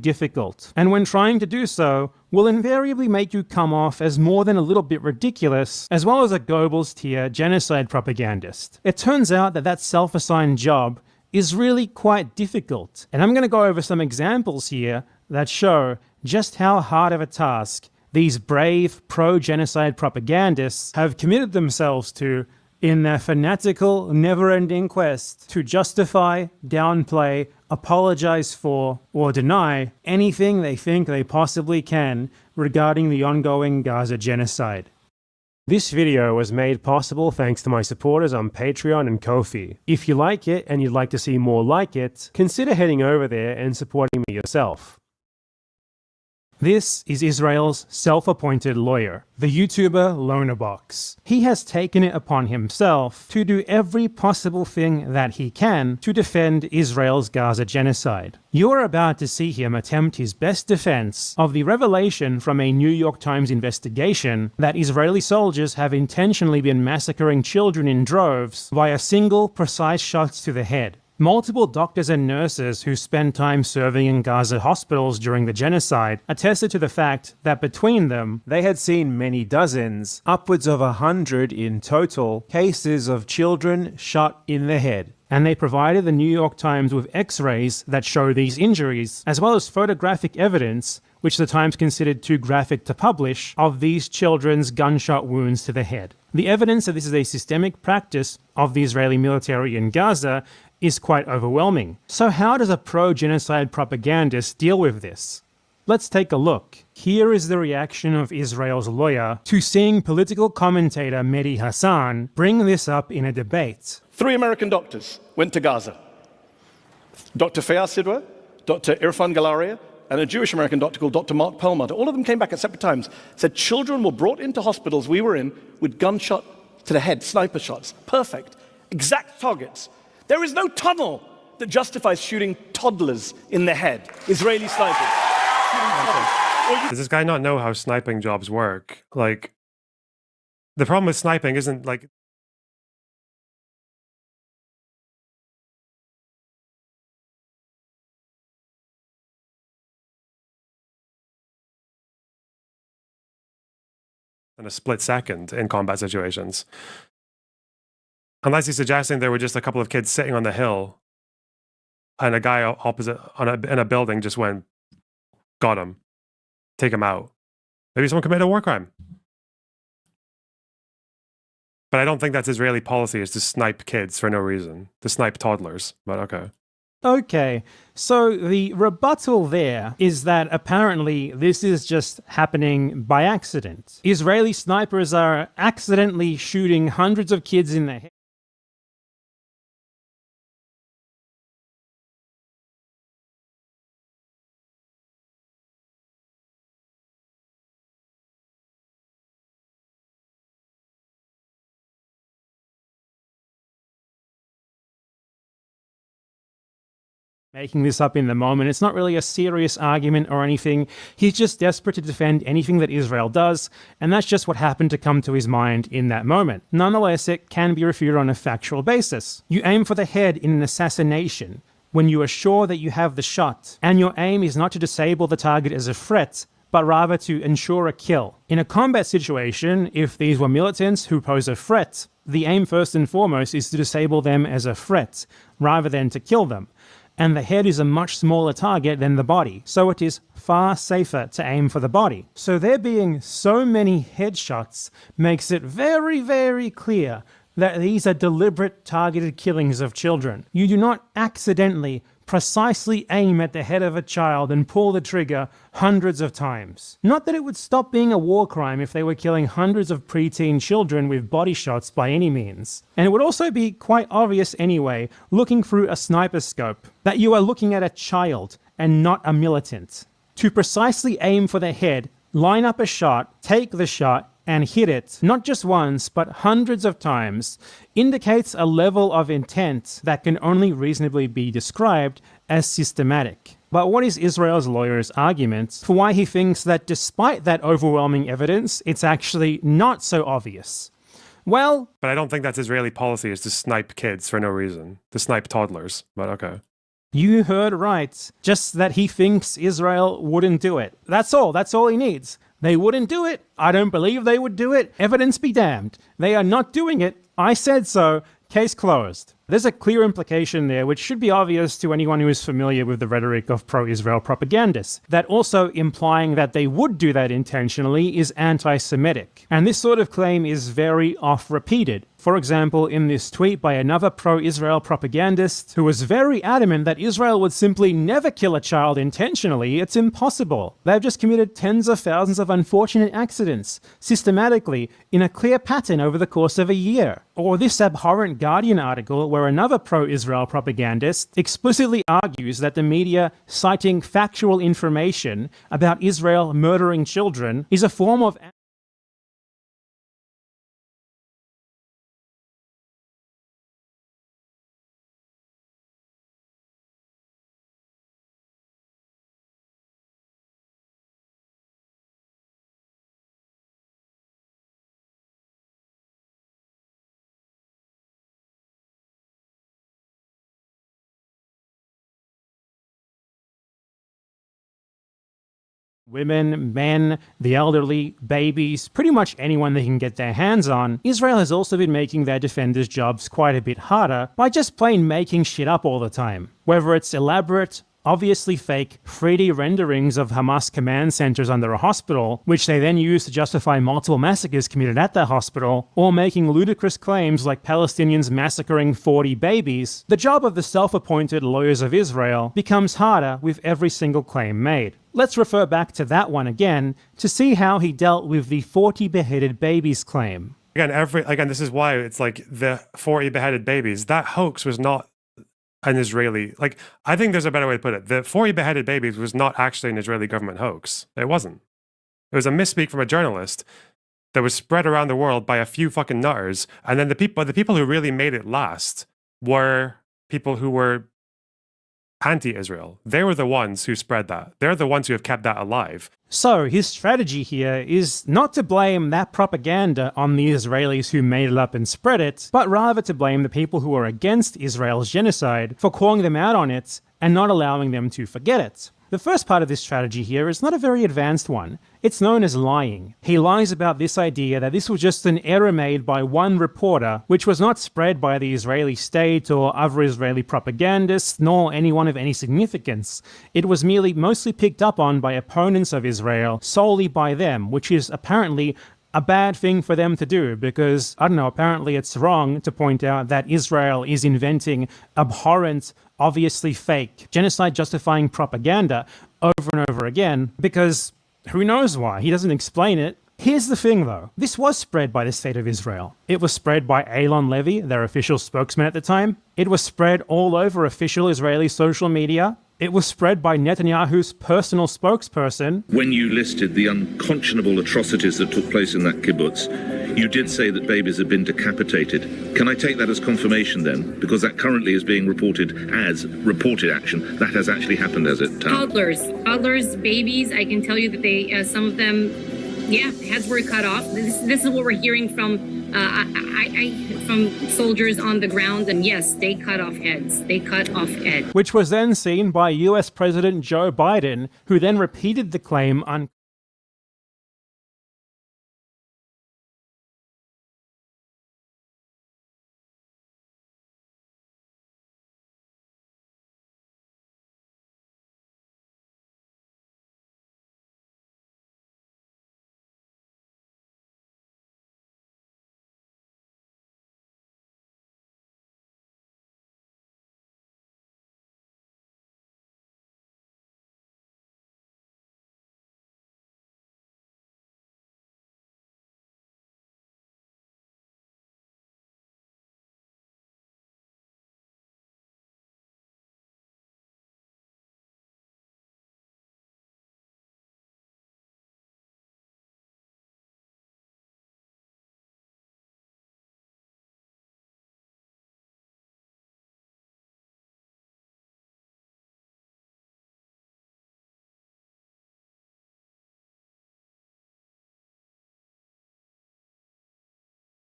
difficult, and when trying to do so, will invariably make you come off as more than a little bit ridiculous, as well as a Goebbels tier genocide propagandist. It turns out that self-assigned job is really quite difficult, and I'm going to go over some examples here that show just how hard of a task these brave pro-genocide propagandists have committed themselves to in their fanatical, never-ending quest to justify, downplay, apologize for, or deny anything they think they possibly can regarding the ongoing Gaza genocide. This video was made possible thanks to my supporters on Patreon and Ko-fi. If you like it and you'd like to see more like it, consider heading over there and supporting me yourself. This is Israel's self-appointed lawyer, the YouTuber Lonerbox. He has taken it upon himself to do every possible thing that he can to defend Israel's Gaza genocide. You're about to see him attempt his best defense of the revelation from a New York Times investigation that Israeli soldiers have intentionally been massacring children in droves via single, precise shots to the head. Multiple doctors and nurses who spent time serving in Gaza hospitals during the genocide attested to the fact that between them, they had seen many dozens, upwards of 100 in total, cases of children shot in the head. And they provided the New York Times with x-rays that show these injuries, as well as photographic evidence, which the Times considered too graphic to publish, of these children's gunshot wounds to the head. The evidence that this is a systemic practice of the Israeli military in Gaza is quite overwhelming. So how does a pro-genocide propagandist deal with this? Let's take a look. Here is the reaction of Israel's lawyer to seeing political commentator Mehdi Hassan bring this up in a debate. 3 American doctors went to Gaza. Dr. Fayaz Sidwa, Dr. Irfan Galaria, and a Jewish American doctor called Dr. Mark Perlmutter. All of them came back at separate times, said children were brought into hospitals we were in with gunshot to the head, sniper shots. Perfect. Exact targets. There is no tunnel that justifies shooting toddlers in the head. Israeli snipers. Does this guy not know how sniping jobs work? Like, the problem with sniping isn't like... in a split second in combat situations. Unless he's suggesting there were just a couple of kids sitting on the hill and a guy opposite in a building just went, got him, take him out. Maybe someone committed a war crime. But I don't think that's Israeli policy, is to snipe kids for no reason, to snipe toddlers, but okay. Okay, so the rebuttal there is that apparently this is just happening by accident. Israeli snipers are accidentally shooting hundreds of kids in the head. Making this up in the moment. It's not really a serious argument or anything. He's just desperate to defend anything that Israel does, and that's just what happened to come to his mind in that moment. Nonetheless, it can be refuted on a factual basis. You aim for the head in an assassination when you are sure that you have the shot, and your aim is not to disable the target as a threat, but rather to ensure a kill. In a combat situation, if these were militants who pose a threat, the aim first and foremost is to disable them as a threat, rather than to kill them. And the head is a much smaller target than the body, so it is far safer to aim for the body. So there being so many headshots makes it very, very clear that these are deliberate targeted killings of children. You do not accidentally precisely aim at the head of a child and pull the trigger hundreds of times. Not that it would stop being a war crime if they were killing hundreds of preteen children with body shots by any means. And it would also be quite obvious anyway, looking through a sniper scope, that you are looking at a child and not a militant. To precisely aim for the head, line up a shot, take the shot, and hit it, not just once, but hundreds of times, indicates a level of intent that can only reasonably be described as systematic. But what is Israel's lawyer's argument for why he thinks that despite that overwhelming evidence, it's actually not so obvious? Well... But I don't think that's Israeli policy, is to snipe kids for no reason, to snipe toddlers, but okay. You heard right. Just that he thinks Israel wouldn't do it. That's all. That's all he needs. They wouldn't do it. I don't believe they would do it. Evidence be damned. They are not doing it. I said so. Case closed. There's a clear implication there which should be obvious to anyone who is familiar with the rhetoric of pro-Israel propagandists, that also implying that they would do that intentionally is anti-Semitic. And this sort of claim is very oft-repeated. For example, in this tweet by another pro-Israel propagandist who was very adamant that Israel would simply never kill a child intentionally, it's impossible. They've just committed tens of thousands of unfortunate accidents, systematically, in a clear pattern over the course of a year. Or this abhorrent Guardian article where another pro-Israel propagandist explicitly argues that the media citing factual information about Israel murdering children is a form of women, men, the elderly, babies, pretty much anyone they can get their hands on. Israel has also been making their defenders' jobs quite a bit harder by just plain making shit up all the time. Whether it's elaborate, obviously fake 3D renderings of Hamas command centers under a hospital, which they then use to justify multiple massacres committed at that hospital, or making ludicrous claims like Palestinians massacring 40 babies, the job of the self-appointed lawyers of Israel becomes harder with every single claim made. Let's refer back to that one again to see how he dealt with the 40 beheaded babies claim. Again, this is why it's like the 40 beheaded babies. That hoax was not an Israeli, I think there's a better way to put it. The 40 beheaded babies was not actually an Israeli government hoax. It wasn't. It was a misspeak from a journalist that was spread around the world by a few fucking nutters. And then the people who really made it last were people who were anti-Israel. They were the ones who spread that. They're the ones who have kept that alive. So his strategy here is not to blame that propaganda on the Israelis who made it up and spread it, but rather to blame the people who are against Israel's genocide for calling them out on it and not allowing them to forget it. The first part of this strategy here is not a very advanced one. It's known as lying. He lies about this idea that this was just an error made by one reporter, which was not spread by the Israeli state or other Israeli propagandists, nor anyone of any significance. It was merely mostly picked up on by opponents of Israel, solely by them, which is apparently a bad thing for them to do because, I don't know, apparently it's wrong to point out that Israel is inventing abhorrent, obviously fake, genocide-justifying propaganda over and over again because who knows why? He doesn't explain it. Here's the thing, though. This was spread by the State of Israel. It was spread by Eilon Levy, their official spokesman at the time. It was spread all over official Israeli social media. It was spread by Netanyahu's personal spokesperson. When you listed the unconscionable atrocities that took place in that kibbutz, you did say that babies had been decapitated. Can I take that as confirmation then? Because that currently is being reported as reported action. That has actually happened, has it? Toddlers, babies. I can tell you that they, some of them, heads were cut off. This is what we're hearing from from soldiers on the ground, and yes, they cut off heads. They cut off heads. Which was then seen by US President Joe Biden, who then repeated the claim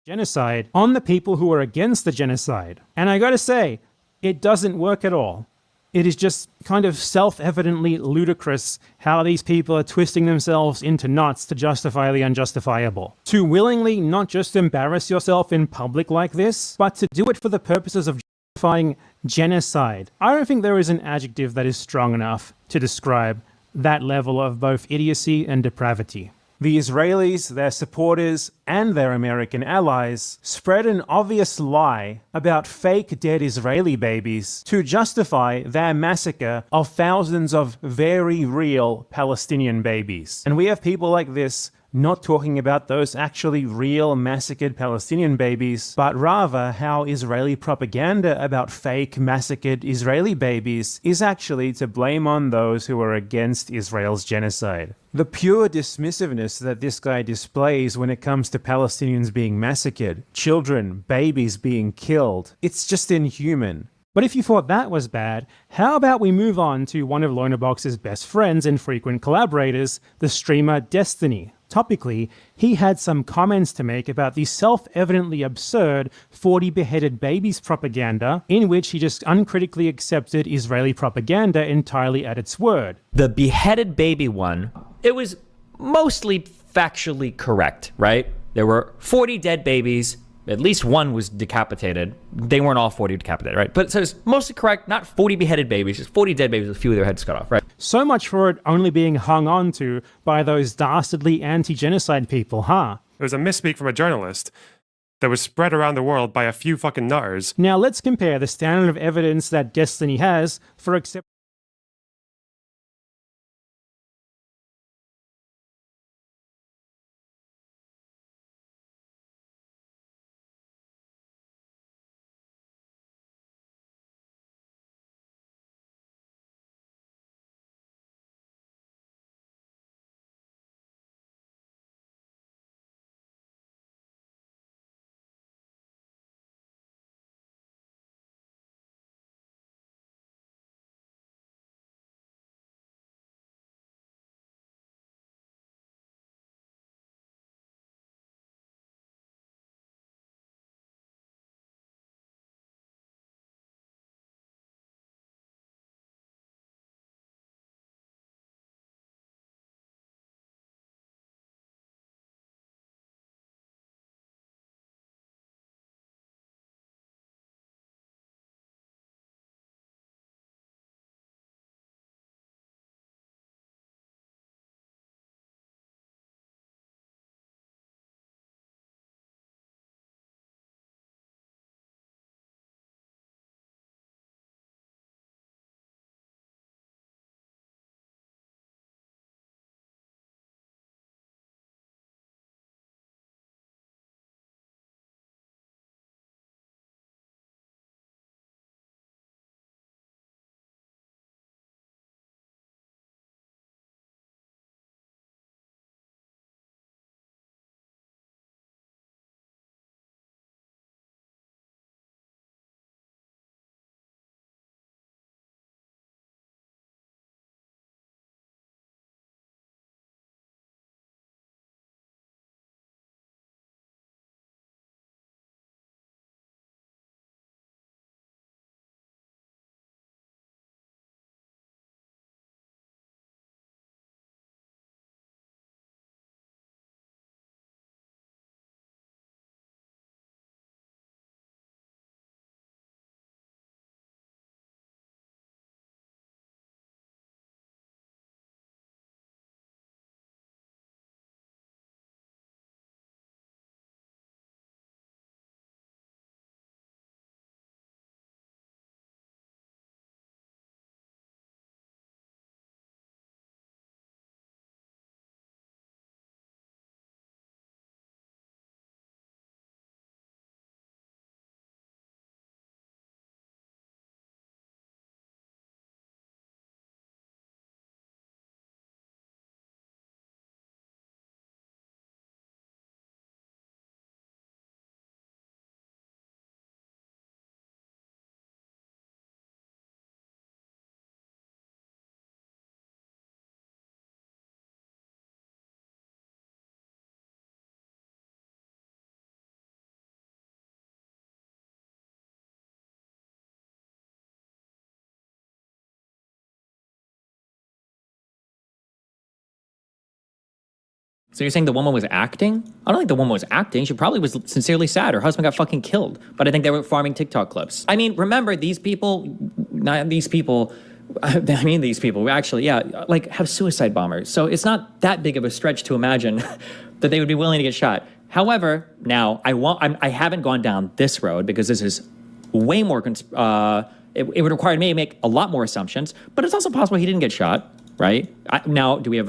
genocide on the people who are against the genocide. And I gotta say, it doesn't work at all. It is just kind of self-evidently ludicrous how these people are twisting themselves into knots to justify the unjustifiable. To willingly not just embarrass yourself in public like this, but to do it for the purposes of justifying genocide. I don't think there is an adjective that is strong enough to describe that level of both idiocy and depravity. The Israelis, their supporters, and their American allies spread an obvious lie about fake dead Israeli babies to justify their massacre of thousands of very real Palestinian babies. And we have people like this not talking about those actually real massacred Palestinian babies, but rather how Israeli propaganda about fake massacred Israeli babies is actually to blame on those who are against Israel's genocide. The pure dismissiveness that this guy displays when it comes to Palestinians being massacred, children, babies being killed, it's just inhuman. But if you thought that was bad, how about we move on to one of Lonabox's best friends and frequent collaborators, the streamer Destiny. Topically, he had some comments to make about the self-evidently absurd 40 beheaded babies propaganda, in which he just uncritically accepted Israeli propaganda entirely at its word. The beheaded baby one, it was mostly factually correct, right? There were 40 dead babies. At least one was decapitated. They weren't all 40 decapitated, right? But so it's mostly correct, not 40 beheaded babies, just 40 dead babies with a few of their heads cut off, right? So much for it only being hung on to by those dastardly anti-genocide people, huh? It was a misspeak from a journalist that was spread around the world by a few fucking nutters. Now let's compare the standard of evidence that Destiny has for accepting So you're saying the woman was acting? I don't think the woman was acting. She probably was sincerely sad. Her husband got fucking killed. But I think they were farming TikTok clips. I mean, remember, these people, not these people, I mean these people, actually, yeah, like have suicide bombers. So it's not that big of a stretch to imagine that they would be willing to get shot. However, now, I haven't gone down this road because this is way more, it would require me to make a lot more assumptions, but it's also possible he didn't get shot. Right? Now, do we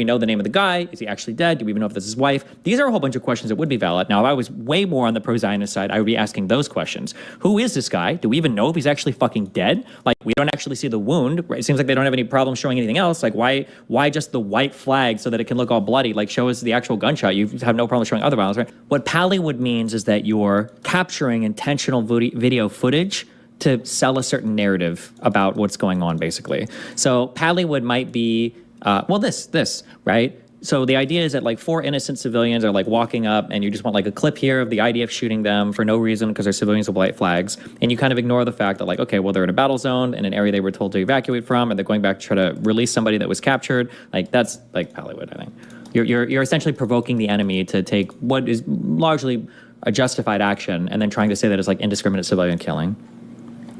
know the name of the guy? Is he actually dead? Do we even know if this is his wife? These are a whole bunch of questions that would be valid. Now, if I was way more on the pro-Zionist side, I would be asking those questions. Who is this guy? Do we even know if he's actually fucking dead? Like, we don't actually see the wound. Right? It seems like they don't have any problem showing anything else. Like, why just the white flag so that it can look all bloody? Like, show us the actual gunshot. You have no problem showing other violence, right? What Pallywood means is that you're capturing intentional video footage to sell a certain narrative about what's going on, basically. So Pallywood might be, this, right? So the idea is that like 4 innocent civilians are like walking up and you just want like a clip here of the IDF shooting them for no reason because they're civilians with white flags. And you kind of ignore the fact that like, okay, well, they're in a battle zone in an area they were told to evacuate from and they're going back to try to release somebody that was captured. Like that's like Pallywood, I think. You're essentially provoking the enemy to take what is largely a justified action and then trying to say that it's like indiscriminate civilian killing.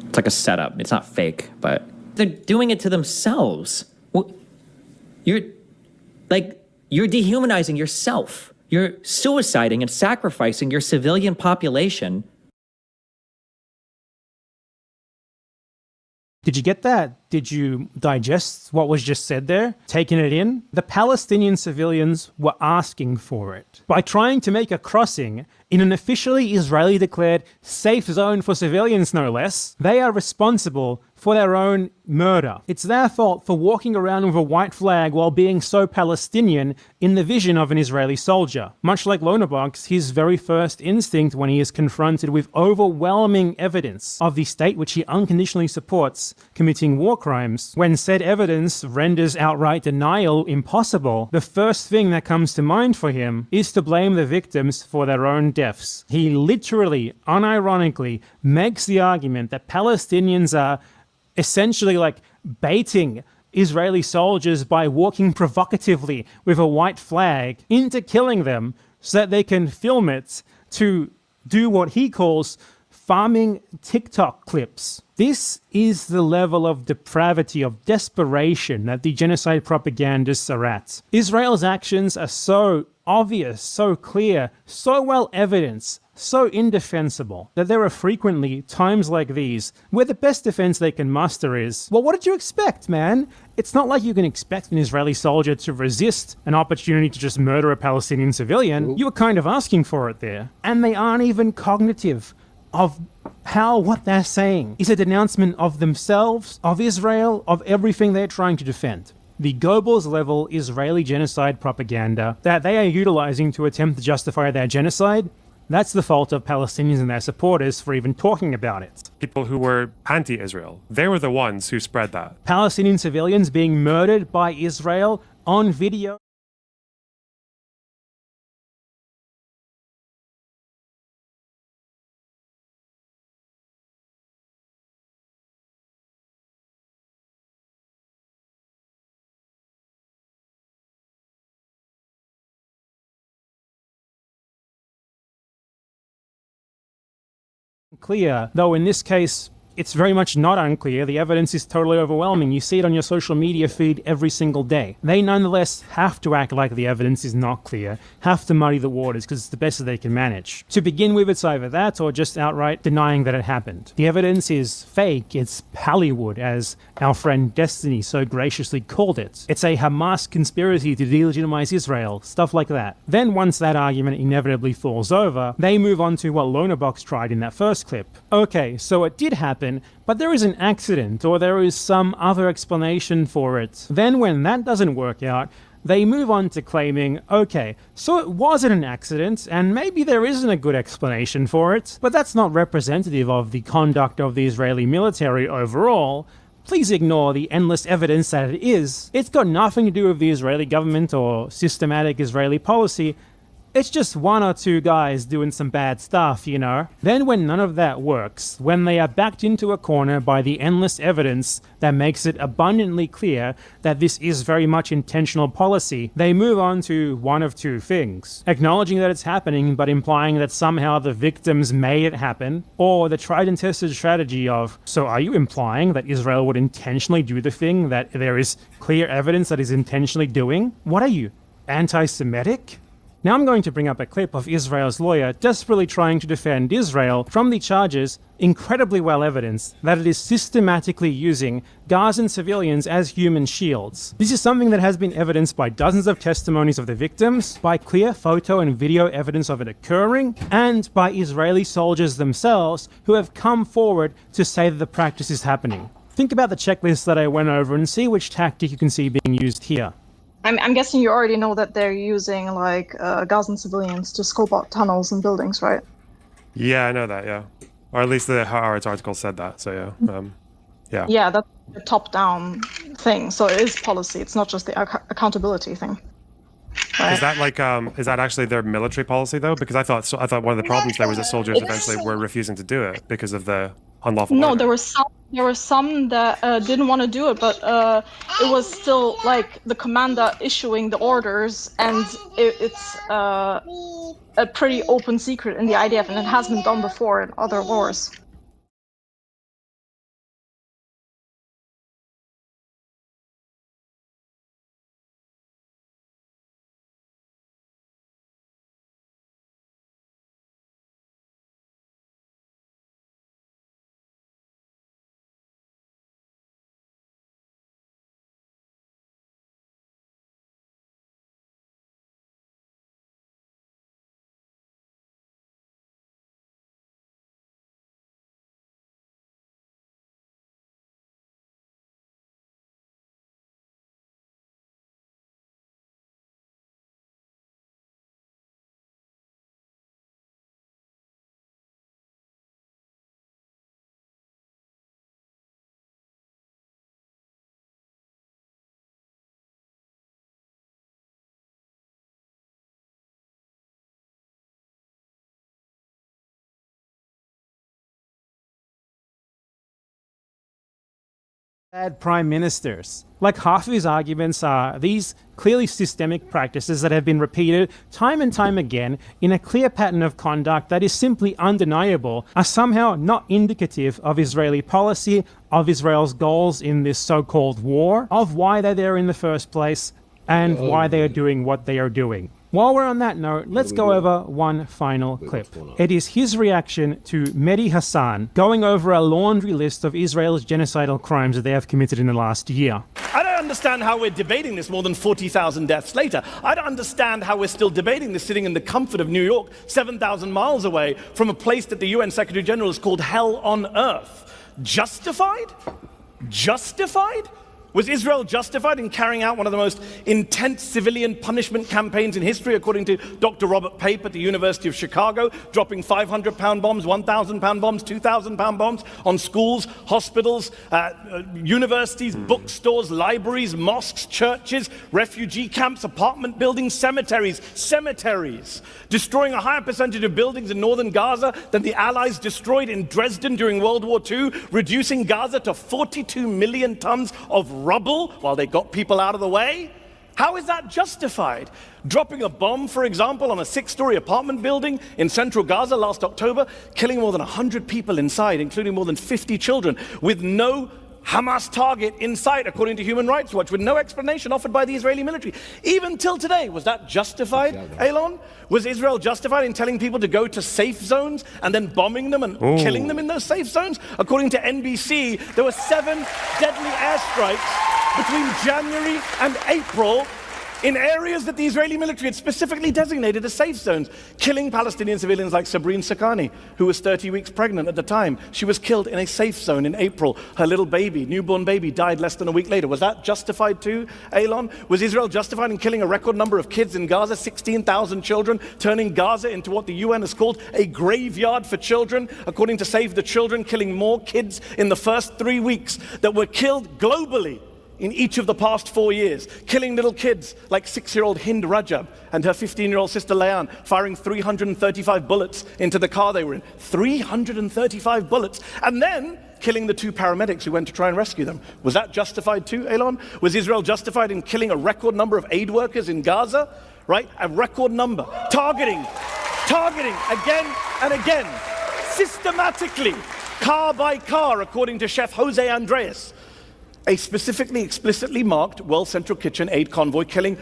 It's like a setup. It's not fake, but they're doing it to themselves. You're dehumanizing yourself. You're suiciding and sacrificing your civilian population. Did you get that? Did you digest what was just said there? Taking it in? The Palestinian civilians were asking for it. By trying to make a crossing in an officially Israeli-declared safe zone for civilians, no less, they are responsible for their own murder. It's their fault for walking around with a white flag while being so Palestinian in the vision of an Israeli soldier. Much like Lonabox, his very first instinct when he is confronted with overwhelming evidence of the state which he unconditionally supports committing war crimes, when said evidence renders outright denial impossible, the first thing that comes to mind for him is to blame the victims for their own deaths. He literally, unironically, makes the argument that Palestinians are essentially like baiting Israeli soldiers by walking provocatively with a white flag into killing them so that they can film it to do what he calls farming TikTok clips. This is the level of depravity, of desperation that the genocide propagandists are at. Israel's actions are so obvious, so clear, so well evidenced, so indefensible that there are frequently times like these where the best defense they can muster is, well, what did you expect, man? It's not like you can expect an Israeli soldier to resist an opportunity to just murder a Palestinian civilian. You were kind of asking for it there. And they aren't even cognitive of how what they're saying is a denouncement of themselves, of Israel, of everything they're trying to defend. The Goebbels level Israeli genocide propaganda that they are utilizing to attempt to justify their genocide, that's the fault of Palestinians and their supporters for even talking about it. People who were anti-Israel, they were the ones who spread that. Palestinian civilians being murdered by Israel on video. Clear, though in this case it's very much not unclear. The evidence is totally overwhelming. You see it on your social media feed every single day. They nonetheless have to act like the evidence is not clear, have to muddy the waters because it's the best that they can manage. To begin with, it's either that or just outright denying that it happened. The evidence is fake. It's Pallywood, as our friend Destiny so graciously called it. It's a Hamas conspiracy to delegitimize Israel, stuff like that. Then once that argument inevitably falls over, they move on to what Lonabox tried in that first clip. Okay, so it did happen, but there is an accident or there is some other explanation for it. Then when that doesn't work out, they move on to claiming, okay, so it wasn't an accident and maybe there isn't a good explanation for it, but that's not representative of the conduct of the Israeli military overall. Please ignore the endless evidence that it is. It's got nothing to do with the Israeli government or systematic Israeli policy. It's just one or two guys doing some bad stuff, you know? Then when none of that works, when they are backed into a corner by the endless evidence that makes it abundantly clear that this is very much intentional policy, they move on to one of two things. Acknowledging that it's happening, but implying that somehow the victims made it happen, or the tried and tested strategy of, so are you implying that Israel would intentionally do the thing that there is clear evidence that is intentionally doing? What are you, anti-Semitic? Now I'm going to bring up a clip of Israel's lawyer desperately trying to defend Israel from the charges, incredibly well evidenced, that it is systematically using Gazan civilians as human shields. This is something that has been evidenced by dozens of testimonies of the victims, by clear photo and video evidence of it occurring, and by Israeli soldiers themselves who have come forward to say that the practice is happening. Think about the checklist that I went over and see which tactic you can see being used here. I'm guessing you already know that they're using Gazan civilians to scope out tunnels and buildings, right? Yeah, I know that, yeah. Or at least the Haaretz article said that, so yeah. Yeah. Yeah, that's a top-down thing, so it is policy, it's not just the accountability thing. Right? Is that is that actually their military policy though? Because I thought one of the problems there was that soldiers eventually were refusing to do it because of the unlawful order. There were some that didn't want to do it, but it was still the commander issuing the orders, and it's a pretty open secret in the IDF, and it has been done before in other wars. Bad prime ministers. Like half of his arguments are these clearly systemic practices that have been repeated time and time again in a clear pattern of conduct that is simply undeniable, are somehow not indicative of Israeli policy, of Israel's goals in this so-called war, of why they're there in the first place, and why they are doing what they are doing. While we're on that note, let's go over one final clip. It is his reaction to Mehdi Hassan going over a laundry list of Israel's genocidal crimes that they have committed in the last year. I don't understand how we're debating this more than 40,000 deaths later. I don't understand how we're still debating this sitting in the comfort of New York, 7,000 miles away from a place that the UN Secretary General has called hell on earth. Justified? Justified? Was Israel justified in carrying out one of the most intense civilian punishment campaigns in history, according to Dr. Robert Pape at the University of Chicago, dropping 500-pound bombs, 1,000-pound bombs, 2,000-pound bombs on schools, hospitals, universities, bookstores, libraries, mosques, churches, refugee camps, apartment buildings, cemeteries, destroying a higher percentage of buildings in northern Gaza than the Allies destroyed in Dresden during World War II, reducing Gaza to 42 million tons of rubble while they got people out of the way? How is that justified? Dropping a bomb, for example, on a 6-story apartment building in central Gaza last October, killing more than 100 people inside, including more than 50 children, with no Hamas target in sight, according to Human Rights Watch, with no explanation offered by the Israeli military. Even till today, was that justified, Elon? Was Israel justified in telling people to go to safe zones and then bombing them and killing them in those safe zones? According to NBC, there were 7 deadly airstrikes between January and April in areas that the Israeli military had specifically designated as safe zones, killing Palestinian civilians like Sabrine Sakani, who was 30 weeks pregnant at the time. She was killed in a safe zone in April. Her little baby, newborn baby, died less than a week later. Was that justified too, Elon? Was Israel justified in killing a record number of kids in Gaza, 16,000 children, turning Gaza into what the UN has called a graveyard for children, according to Save the Children, killing more kids in the first 3 weeks that were killed globally in each of the past 4 years, killing little kids like 6-year-old Hind Rajab and her 15-year-old sister Layan, firing 335 bullets into the car they were in. 335 bullets. And then killing the 2 paramedics who went to try and rescue them. Was that justified too, Elon? Was Israel justified in killing a record number of aid workers in Gaza? Right? A record number. Targeting again and again, systematically, car by car, according to Chef Jose Andres. A specifically, explicitly marked World Central Kitchen aid convoy killing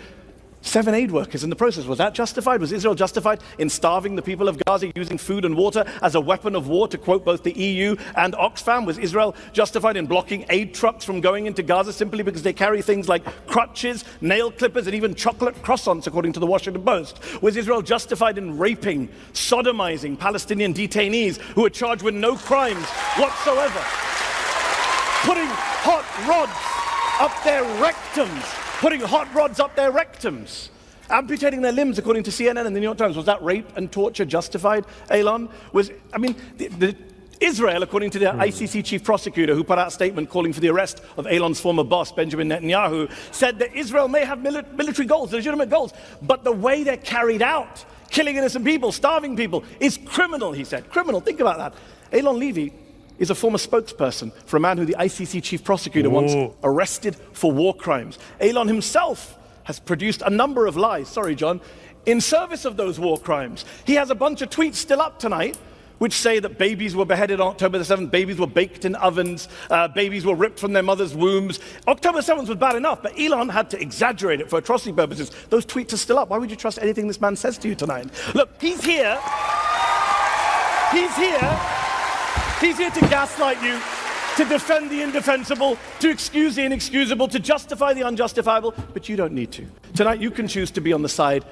7 aid workers in the process. Was that justified? Was Israel justified in starving the people of Gaza, using food and water as a weapon of war, to quote both the EU and Oxfam? Was Israel justified in blocking aid trucks from going into Gaza simply because they carry things like crutches, nail clippers, and even chocolate croissants, according to the Washington Post? Was Israel justified in raping, sodomizing Palestinian detainees who were charged with no crimes whatsoever? Putting hot rods up their rectums. Amputating their limbs, according to CNN and the New York Times. Was that rape and torture justified, Elon? Israel, according to the ICC chief prosecutor, who put out a statement calling for the arrest of Elon's former boss, Benjamin Netanyahu, said that Israel may have military goals, legitimate goals, but the way they're carried out, killing innocent people, starving people, is criminal, he said. Criminal, think about that. Elon Levy is a former spokesperson for a man who the ICC chief prosecutor once arrested for war crimes. Elon himself has produced a number of lies, sorry John, in service of those war crimes. He has a bunch of tweets still up tonight which say that babies were beheaded on October the 7th, babies were baked in ovens, babies were ripped from their mother's wombs. October 7th was bad enough, but Elon had to exaggerate it for atrocity purposes. Those tweets are still up. Why would you trust anything this man says to you tonight? Look, he's here to gaslight you, to defend the indefensible, to excuse the inexcusable, to justify the unjustifiable, but you don't need to. Tonight you can choose to be on the side,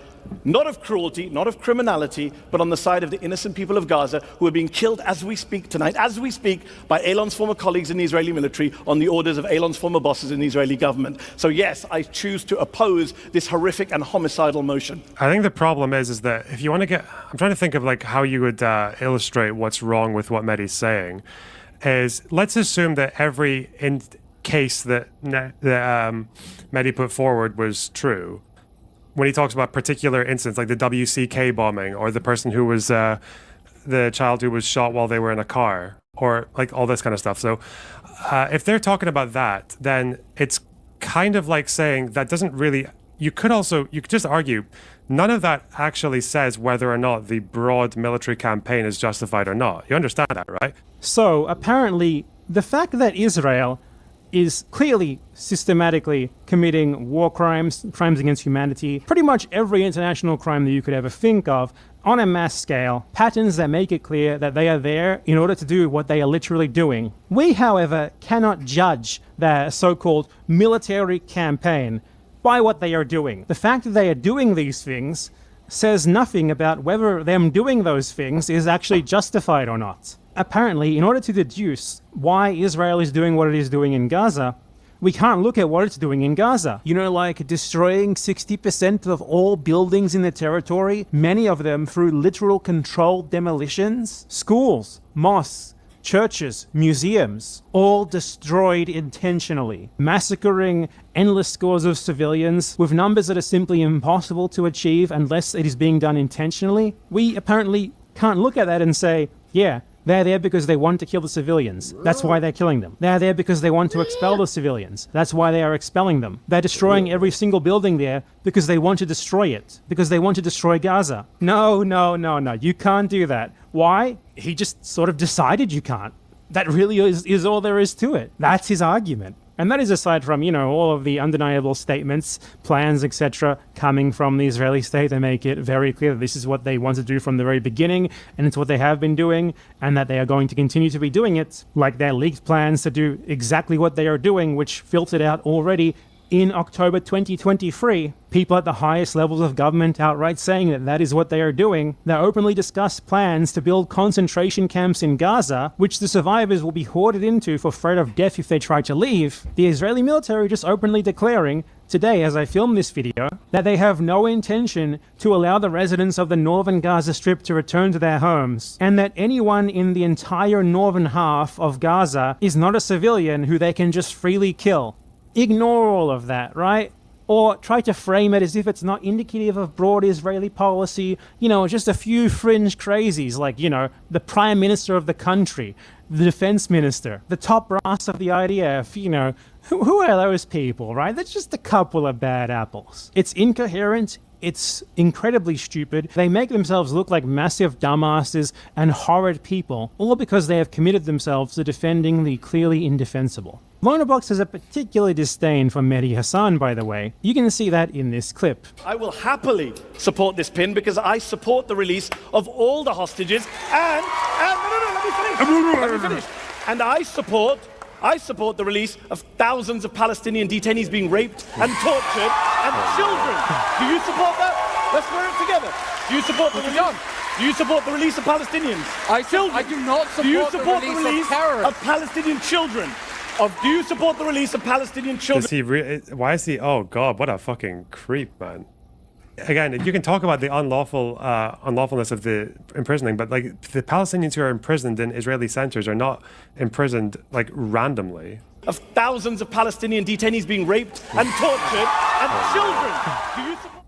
not of cruelty, not of criminality, but on the side of the innocent people of Gaza who are being killed as we speak tonight, as we speak, by Elon's former colleagues in the Israeli military on the orders of Elon's former bosses in the Israeli government. So yes, I choose to oppose this horrific and homicidal motion. I think the problem is that if you want to get, I'm trying to think of like how you would illustrate what's wrong with what Mehdi's saying. Is let's assume that every case that Mehdi put forward was true. When he talks about particular incidents, like the WCK bombing, or the person who was the child who was shot while they were in a car, or like all this kind of stuff. So if they're talking about that, then it's kind of like saying that doesn't really. You could just argue none of that actually says whether or not the broad military campaign is justified or not. You understand that, right? So apparently, the fact that Israel is clearly systematically committing war crimes, crimes against humanity, pretty much every international crime that you could ever think of, on a mass scale, patterns that make it clear that they are there in order to do what they are literally doing. We, however, cannot judge their so-called military campaign by what they are doing. The fact that they are doing these things says nothing about whether them doing those things is actually justified or not. Apparently, in order to deduce why Israel is doing what it is doing in Gaza, we can't look at what it's doing in Gaza. You know, like destroying 60% of all buildings in the territory, many of them through literal controlled demolitions. Schools, mosques, churches, museums, all destroyed intentionally. Massacring endless scores of civilians with numbers that are simply impossible to achieve unless it is being done intentionally. We apparently can't look at that and say, yeah, they're there because they want to kill the civilians. That's why they're killing them. They're there because they want to expel the civilians. That's why they are expelling them. They're destroying every single building there because they want to destroy it. Because they want to destroy Gaza. No. You can't do that. Why? He just sort of decided you can't. That really is all there is to it. That's his argument. And that is aside from, all of the undeniable statements, plans, etc., coming from the Israeli state that make it very clear that this is what they want to do from the very beginning, and it's what they have been doing, and that they are going to continue to be doing it, like their leaked plans to do exactly what they are doing, which filtered out already in October 2023, people at the highest levels of government outright saying that that is what they are doing. They openly discussed plans to build concentration camps in Gaza, which the survivors will be hoarded into for threat of death if they try to leave. The Israeli military just openly declaring today, as I film this video, that they have no intention to allow the residents of the northern Gaza Strip to return to their homes, and that anyone in the entire northern half of Gaza is not a civilian who they can just freely kill. Ignore all of that, right? Or try to frame it as if it's not indicative of broad Israeli policy, just a few fringe crazies like, the prime minister of the country, the defense minister, the top brass of the IDF, who are those people, right? That's just a couple of bad apples. It's incoherent. It's incredibly stupid. They make themselves look like massive dumbasses and horrid people, all because they have committed themselves to defending the clearly indefensible. Lonerbox has a particular disdain for Mehdi Hassan, by the way. You can see that in this clip. I will happily support this pin because I support the release of all the hostages and no, let me finish. And I support the release of thousands of Palestinian detainees being raped and tortured and children. Do you support that? Let's wear it together. Do you support the release? Do you support the release of Palestinians? I do not support the release of terrorists. Of Palestinian children? Do you support the release of Palestinian children? Why is he? Oh God, what a fucking creep, man. Again, you can talk about the unlawfulness of the imprisoning, but like the Palestinians who are imprisoned in Israeli centers are not imprisoned like randomly. Of thousands of Palestinian detainees being raped and tortured and children. Do you support?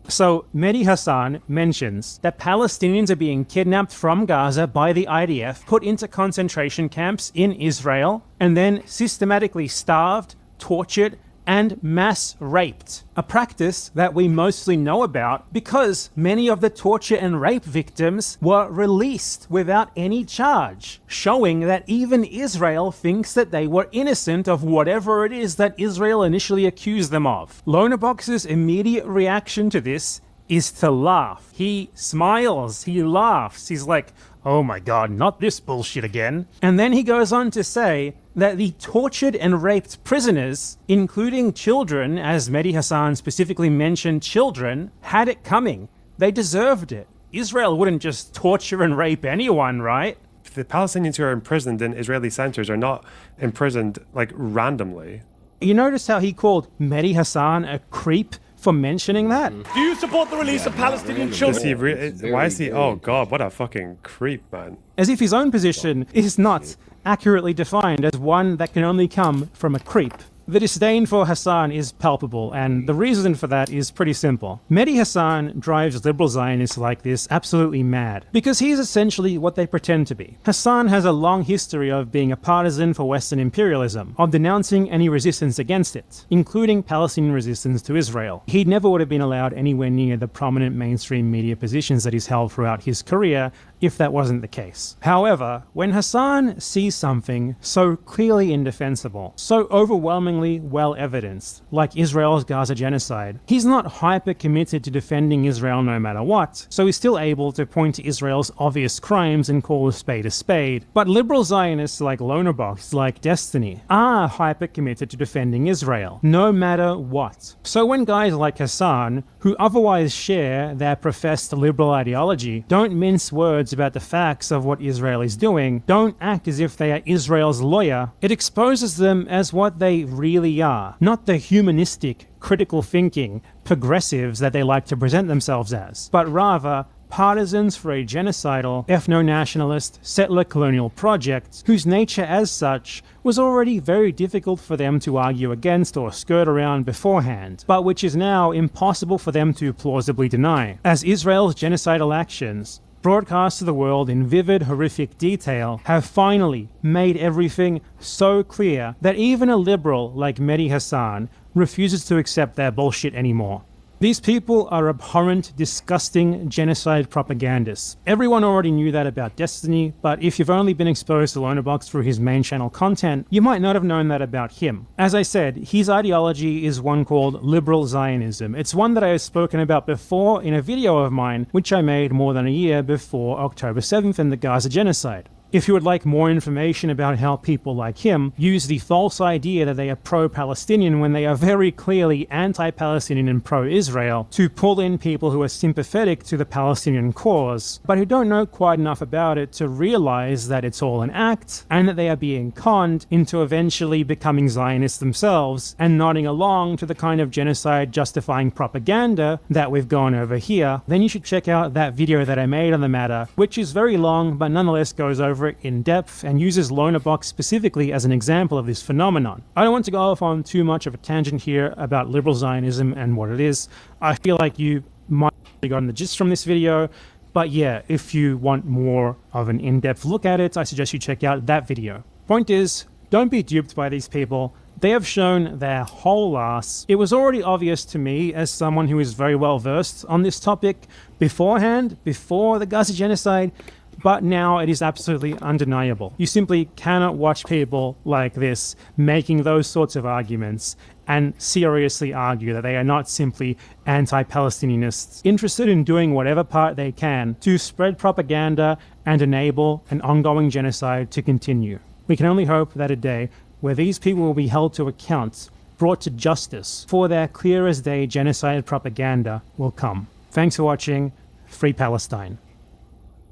So, Mehdi Hassan mentions that Palestinians are being kidnapped from Gaza by the IDF, put into concentration camps in Israel, and then systematically starved, tortured, and mass raped. A practice that we mostly know about because many of the torture and rape victims were released without any charge, showing that even Israel thinks that they were innocent of whatever it is that Israel initially accused them of. Lonerbox's immediate reaction to this is to laugh. He smiles, he laughs, he's like, oh my God, not this bullshit again. And then he goes on to say that the tortured and raped prisoners, including children, as Mehdi Hassan specifically mentioned children, had it coming. They deserved it. Israel wouldn't just torture and rape anyone, right? The Palestinians who are imprisoned in Israeli centers are not imprisoned like randomly. You notice how he called Mehdi Hassan a creep for mentioning that? Do you support the release of Palestinian children? Why is he? Oh God, what a fucking creep, man. As if his own position is not accurately defined as one that can only come from a creep. The disdain for Hassan is palpable, and the reason for that is pretty simple. Mehdi Hassan drives liberal Zionists like this absolutely mad, because he is essentially what they pretend to be. Hassan has a long history of being a partisan for Western imperialism, of denouncing any resistance against it, including Palestinian resistance to Israel. He never would have been allowed anywhere near the prominent mainstream media positions that he's held throughout his career if that wasn't the case. However, when Hassan sees something so clearly indefensible, so overwhelmingly well evidenced, like Israel's Gaza genocide, he's not hyper committed to defending Israel no matter what, so he's still able to point to Israel's obvious crimes and call a spade, but liberal Zionists like Lonerbox, like Destiny, are hyper committed to defending Israel, no matter what. So when guys like Hassan, who otherwise share their professed liberal ideology, don't mince words about the facts of what Israel is doing, don't act as if they are Israel's lawyer, it exposes them as what they really are, not the humanistic, critical thinking progressives that they like to present themselves as, but rather partisans for a genocidal, ethno-nationalist, settler colonial project whose nature as such was already very difficult for them to argue against or skirt around beforehand, but which is now impossible for them to plausibly deny, as Israel's genocidal actions, broadcast to the world in vivid, horrific detail, have finally made everything so clear that even a liberal like Mehdi Hassan refuses to accept their bullshit anymore. These people are abhorrent, disgusting genocide propagandists. Everyone already knew that about Destiny, but if you've only been exposed to Lonerbox through his main channel content, you might not have known that about him. As I said, his ideology is one called liberal Zionism. It's one that I have spoken about before in a video of mine, which I made more than a year before October 7th and the Gaza genocide. If you would like more information about how people like him use the false idea that they are pro-Palestinian when they are very clearly anti-Palestinian and pro-Israel to pull in people who are sympathetic to the Palestinian cause, but who don't know quite enough about it to realize that it's all an act and that they are being conned into eventually becoming Zionists themselves and nodding along to the kind of genocide-justifying propaganda that we've gone over here, then you should check out that video that I made on the matter, which is very long but nonetheless goes over over it in depth and uses Loner Box specifically as an example of this phenomenon. I don't want to go off on too much of a tangent here about liberal Zionism and what it is. I feel like you might have gotten the gist from this video, but yeah, if you want more of an in-depth look at it, I suggest you check out that video. Point is, don't be duped by these people. They have shown their whole ass. It was already obvious to me, as someone who is very well versed on this topic beforehand, before the Gaza genocide, but now it is absolutely undeniable. You simply cannot watch people like this making those sorts of arguments and seriously argue that they are not simply anti-Palestinianists interested in doing whatever part they can to spread propaganda and enable an ongoing genocide to continue. We can only hope that a day where these people will be held to account, brought to justice for their clear-as-day genocide propaganda will come. Thanks for watching. Free Palestine.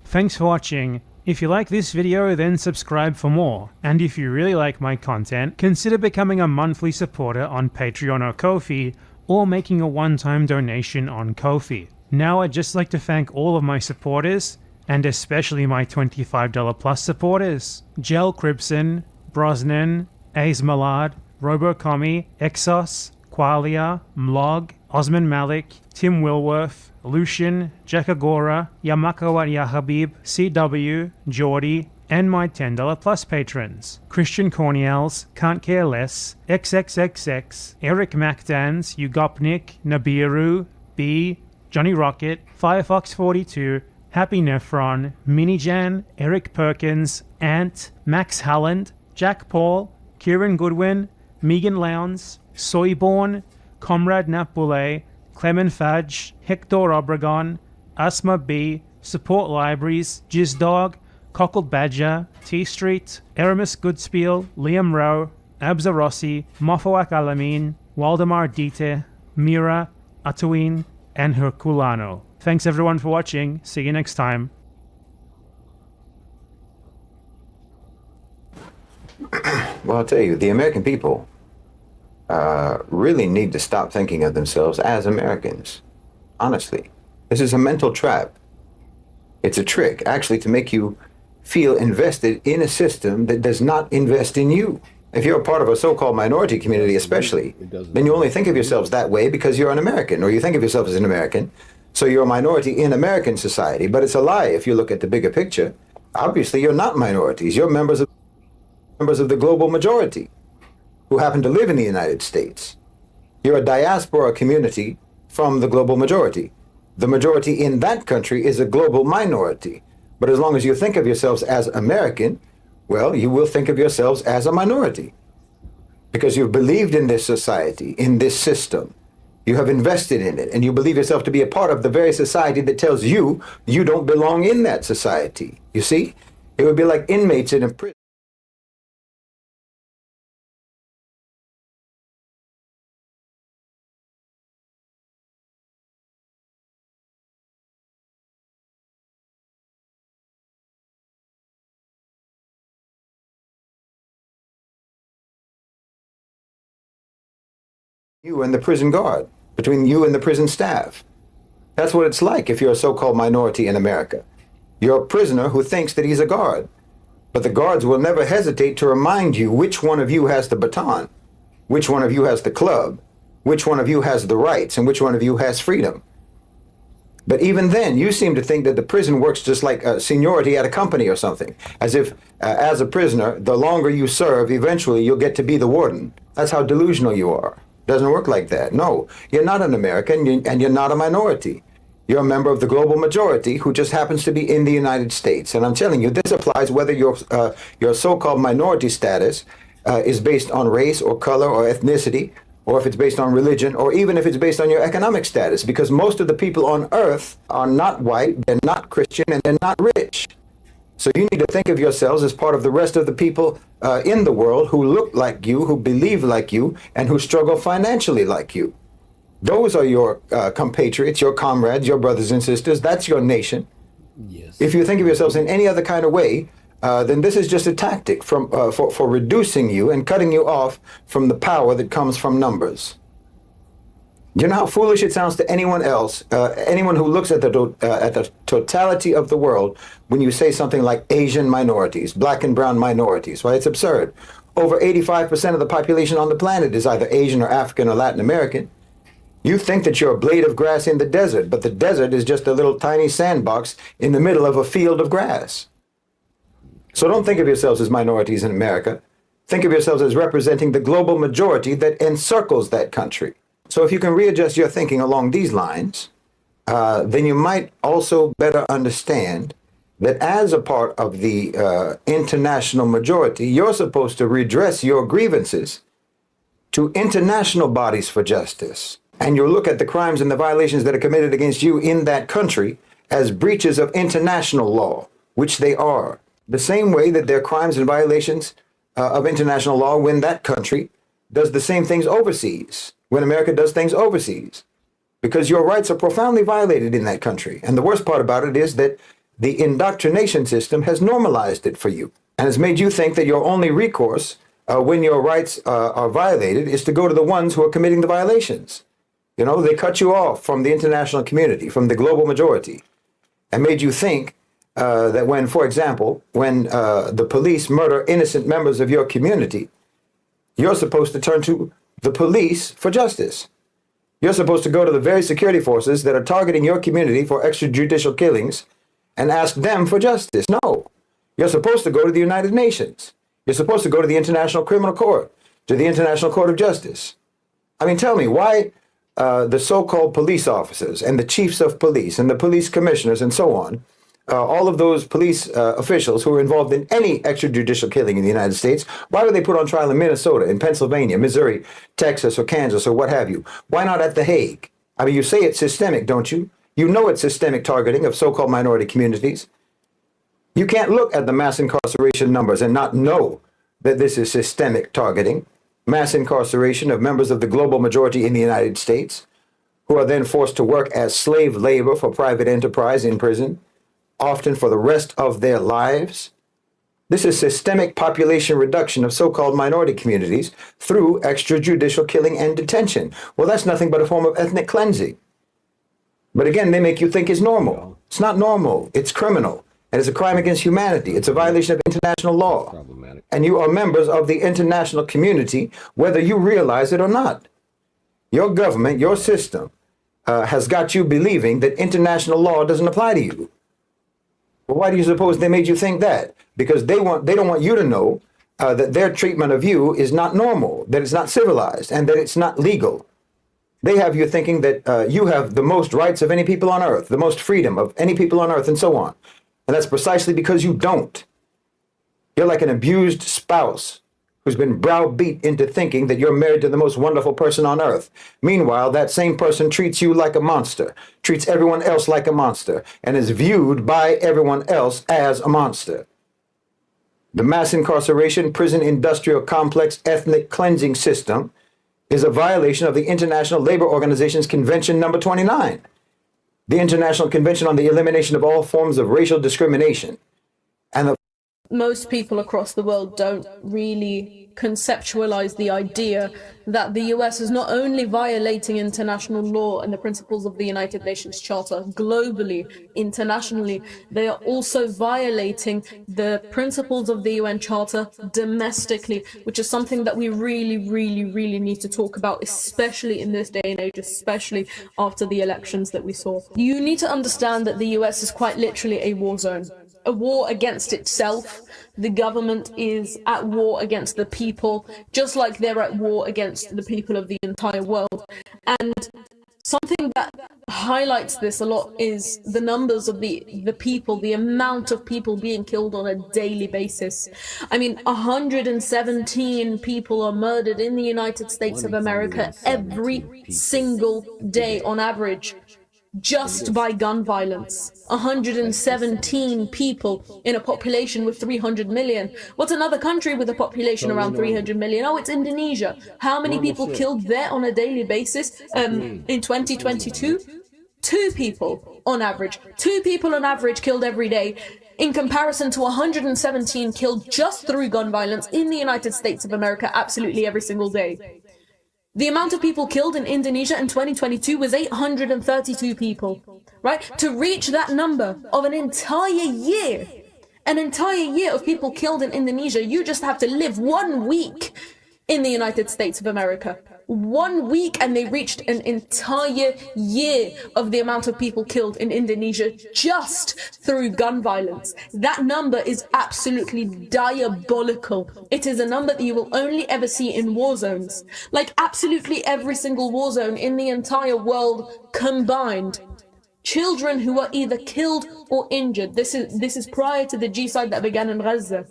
Thanks for watching. If you like this video, then subscribe for more. And if you really like my content, consider becoming a monthly supporter on Patreon or Ko-fi, or making a one-time donation on Ko-fi. Now I'd just like to thank all of my supporters, and especially my $25 plus supporters. Gel Cribson, Brosnan, Ace Malad, Robocomi, Exos, Qualia, Mlog, Osman Malik, Tim Wilworth, Lucian, Jackagora, Yamakawat Yahabib, CW, Geordie, and my $10 plus patrons. Christian Corniels, Can't Care Less, XXXX, Eric Macdans, Ugopnik, Nabiru, B, Johnny Rocket, Firefox42, Happy Nephron, Minijan, Eric Perkins, Ant, Max Halland, Jack Paul, Kieran Goodwin, Megan Lowndes, Soyborn, Comrade Napule, Clement Fadge, Hector Obregon, Asma B, Support Libraries, Jizdog, Cockled Badger, T Street, Aramis Goodspiel, Liam Rowe, Abza Rossi, Mofawak Alamin, Waldemar Dite, Mira, Atuin, and Herculano. Thanks everyone for watching. See you next time. Well, I'll tell you, the American people really need to stop thinking of themselves as Americans. Honestly, this is a mental trap. It's a trick, actually, to make you feel invested in a system that does not invest in you. If you're a part of a so-called minority community especially, then you only think of yourselves that way because you're an American, or you think of yourself as an American, so you're a minority in American society. But it's a lie if you look at the bigger picture. Obviously, you're not minorities. You're members of the global majority who happen to live in the United States. You're a diaspora community from the global majority. The majority in that country is a global minority. But as long as you think of yourselves as American, well, you will think of yourselves as a minority. Because you've believed in this society, in this system. You have invested in it, and you believe yourself to be a part of the very society that tells you you don't belong in that society. You see? It would be like inmates in a prison. You and the prison guard, between you and the prison staff. That's what it's like if you're a so-called minority in America. You're a prisoner who thinks that he's a guard, but the guards will never hesitate to remind you which one of you has the baton, which one of you has the club, which one of you has the rights, and which one of you has freedom. But even then, you seem to think that the prison works just like seniority at a company or something, as if, as a prisoner, the longer you serve, eventually you'll get to be the warden. That's how delusional you are. Doesn't work like that. No, you're not an American, and you're not a minority. You're a member of the global majority who just happens to be in the United States. And I'm telling you, this applies whether your so-called minority status is based on race or color or ethnicity, or if it's based on religion, or even if it's based on your economic status, because most of the people on earth are not white, they're not Christian, and they're not rich. So you need to think of yourselves as part of the rest of the people in the world who look like you, who believe like you, and who struggle financially like you. Those are your compatriots, your comrades, your brothers and sisters. That's your nation. Yes. If you think of yourselves in any other kind of way, then this is just a tactic for reducing you and cutting you off from the power that comes from numbers. You know how foolish it sounds to anyone else, anyone who looks at the totality of the world, when you say something like Asian minorities, black and brown minorities, right? It's absurd. Over 85% of the population on the planet is either Asian or African or Latin American. You think that you're a blade of grass in the desert, but the desert is just a little tiny sandbox in the middle of a field of grass. So don't think of yourselves as minorities in America. Think of yourselves as representing the global majority that encircles that country. So if you can readjust your thinking along these lines, then you might also better understand that as a part of the international majority, you're supposed to redress your grievances to international bodies for justice. And you look at the crimes and the violations that are committed against you in that country as breaches of international law, which they are. The same way that they're crimes and violations of international law when that country does the same things overseas, when America does things overseas, because your rights are profoundly violated in that country. And the worst part about it is that the indoctrination system has normalized it for you and has made you think that your only recourse when your rights are violated is to go to the ones who are committing the violations. You know, they cut you off from the international community, from the global majority, and made you think that when, for example, when the police murder innocent members of your community, you're supposed to turn to the police for justice. You're supposed to go to the very security forces that are targeting your community for extrajudicial killings and ask them for justice. No, you're supposed to go to the United Nations. You're supposed to go to the International Criminal Court, to the International Court of Justice. I mean, tell me, why the so-called police officers and the chiefs of police and the police commissioners and so on, all of those police officials who are involved in any extrajudicial killing in the United States, why were they put on trial in Minnesota, in Pennsylvania, Missouri, Texas, or Kansas, or what have you? Why not at The Hague? I mean, you say it's systemic, don't you? You know it's systemic targeting of so-called minority communities. You can't look at the mass incarceration numbers and not know that this is systemic targeting, mass incarceration of members of the global majority in the United States, who are then forced to work as slave labor for private enterprise in prison, often for the rest of their lives. This is systemic population reduction of so-called minority communities through extrajudicial killing and detention. Well, that's nothing but a form of ethnic cleansing. But again, they make you think it's normal. It's not normal. It's criminal. And it's a crime against humanity. It's a violation of international law. Problematic. And you are members of the international community, whether you realize it or not. Your government, your system, has got you believing that international law doesn't apply to you. Well, why do you suppose they made you think that? Because they don't want you to know that their treatment of you is not normal, that it's not civilized, and that it's not legal. They have you thinking that you have the most rights of any people on earth, the most freedom of any people on earth, and so on. And that's precisely because you don't. You're like an abused spouse who's been browbeat into thinking that you're married to the most wonderful person on earth. Meanwhile, that same person treats you like a monster, treats everyone else like a monster, and is viewed by everyone else as a monster. The mass incarceration, prison industrial complex, ethnic cleansing system is a violation of the International Labor Organization's Convention number 29, the International Convention on the Elimination of All Forms of Racial Discrimination. And most people across the world don't really conceptualize the idea that the US is not only violating international law and the principles of the United Nations Charter globally, internationally, they are also violating the principles of the UN Charter domestically, which is something that we really need to talk about, especially in this day and age, especially after the elections that we saw. You need to understand that the US is quite literally a war zone. A war against itself. The government is at war against the people, just like they're at war against the people of the entire world. And something that highlights this a lot is the numbers of the people, the amount of people being killed on a daily basis. I mean, 117 people are murdered in the United States of America every single day on average. Just by gun violence. 117 people in a population with 300 million. What's another country with a population around 300 million? Oh, it's Indonesia. How many people killed there on a daily basis in 2022? 2 people on average. 2 people on average killed every day, in comparison to 117 killed just through gun violence in the United States of America absolutely every single day. The amount of people killed in Indonesia in 2022 was 832 people, right? To reach that number of an entire year of people killed in Indonesia, you just have to live 1 week in the United States of America. 1 week, and they reached an entire year of the amount of people killed in Indonesia just through gun violence. That number is absolutely diabolical. It is a number that you will only ever see in war zones. Like absolutely every single war zone in the entire world combined. Children who are either killed or injured. This is prior to the genocide that began in Gaza.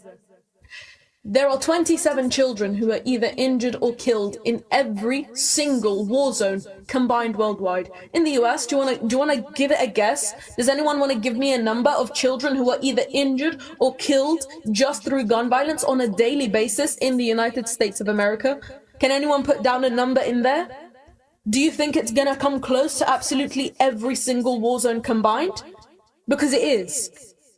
There are 27 children who are either injured or killed in every single war zone combined worldwide. In the US, do you want to give it a guess? Does anyone want to give me a number of children who are either injured or killed just through gun violence on a daily basis in the United States of America? Can anyone put down a number in there? Do you think it's gonna come close to absolutely every single war zone combined? Because it is.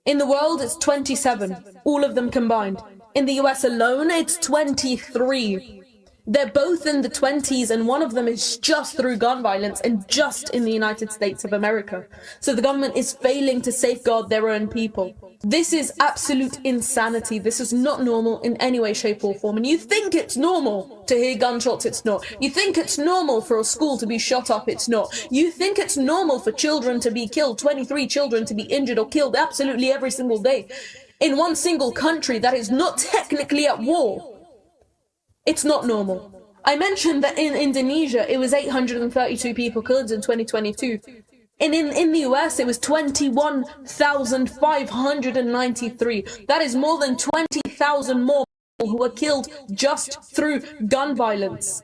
In the world, it's 27, all of them combined. In the US alone, it's 23. They're both in the 20s, and one of them is just through gun violence and just in the United States of America. So the government is failing to safeguard their own people. This is absolute insanity. This is not normal in any way, shape or form. And you think it's normal to hear gunshots, it's not. You think it's normal for a school to be shot up, it's not. You think it's normal for children to be killed, 23 children to be injured or killed absolutely every single day in one single country that is not technically at war. It's not normal. I mentioned that in Indonesia, it was 832 people killed in 2022. And in the US, it was 21,593. That is more than 20,000 more people who were killed just through gun violence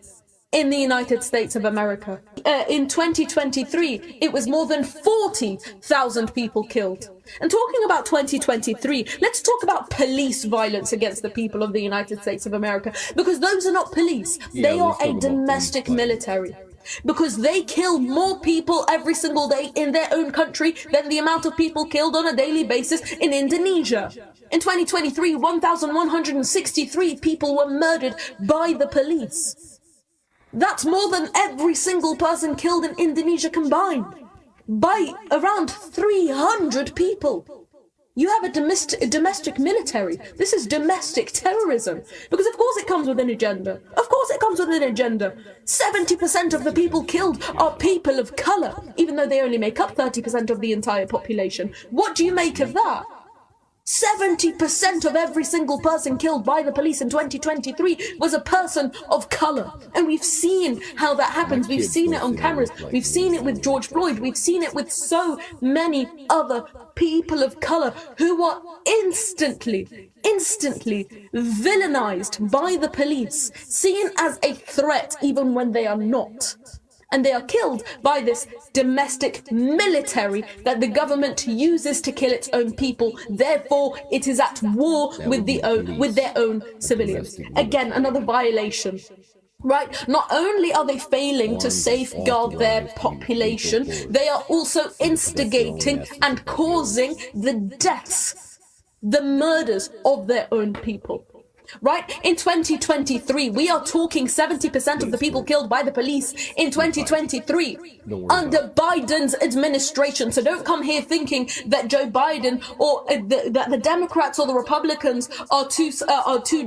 in the United States of America. In 2023, it was more than 40,000 people killed. And talking about 2023, let's talk about police violence against the people of the United States of America, because those are not police. They are a domestic military. Because they kill more people every single day in their own country than the amount of people killed on a daily basis in Indonesia. In 2023, 1,163 people were murdered by the police. That's more than every single person killed in Indonesia combined, by around 300 people. You have a domestic military. This is domestic terrorism. Because of course it comes with an agenda. Of course it comes with an agenda. 70% of the people killed are people of color, even though they only make up 30% of the entire population. What do you make of that? 70% of every single person killed by the police in 2023 was a person of color. And we've seen how that happens. We've seen it on cameras. We've seen it with George Floyd. We've seen it with so many other people of color who are instantly villainized by the police, seen as a threat even when they are not. And they are killed by this domestic military that the government uses to kill its own people. Therefore, it is at war with their own civilians. Again, another violation. Right? Not only are they failing to safeguard their population, they are also instigating and causing the deaths, the murders of their own people. Right? In 2023, we are talking 70% of the people killed by the police in 2023 under Biden's administration. So don't come here thinking that Joe Biden or that the Democrats or the Republicans are two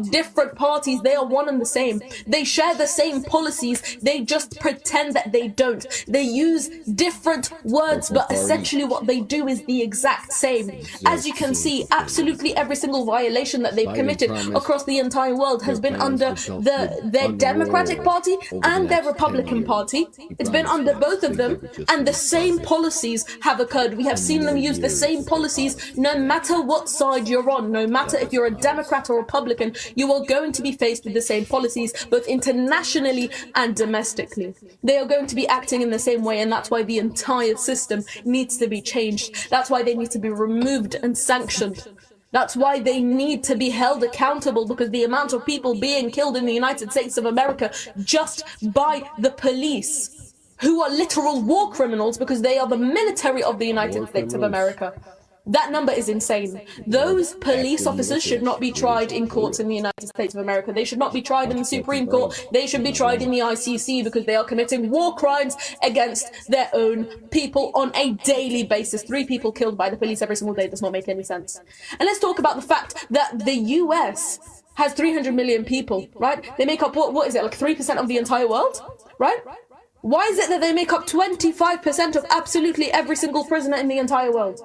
different parties. They are one and the same. They share the same policies. They just pretend that they don't. They use different words, but essentially what they do is the exact same. As you can see, absolutely every single violation that they've committed across the entire world has been under their Democratic Party and their Republican Party. It's been under both of them, and the same policies have occurred. We have seen them use the same policies no matter what side you're on. No matter if you're a Democrat or Republican, you are going to be faced with the same policies, both internationally and domestically. They are going to be acting in the same way, and that's why the entire system needs to be changed. That's why they need to be removed and sanctioned. That's why they need to be held accountable, because the amount of people being killed in the United States of America just by the police, who are literal war criminals because they are the military of the United States of America. That number is insane. Those police officers should not be tried in courts in the United States of America. They should not be tried in the Supreme Court. They should be tried in the ICC because they are committing war crimes against their own people on a daily basis. 3 people killed by the police every single day does not make any sense. And let's talk about the fact that the US has 300 million people, right? They make up, what is it, like 3% of the entire world, right? Why is it that they make up 25% of absolutely every single prisoner in the entire world?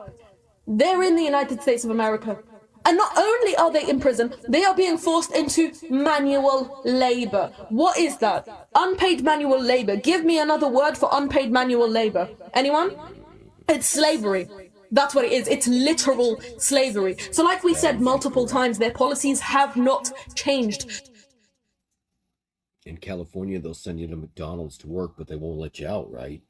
They're in the United States of America. And not only are they in prison, they are being forced into manual labor. What is that? Unpaid manual labor. Give me another word for unpaid manual labor. Anyone? It's slavery. That's what it is. It's literal slavery. So like we said multiple times, their policies have not changed. In California, they'll send you to McDonald's to work, but they won't let you out, right?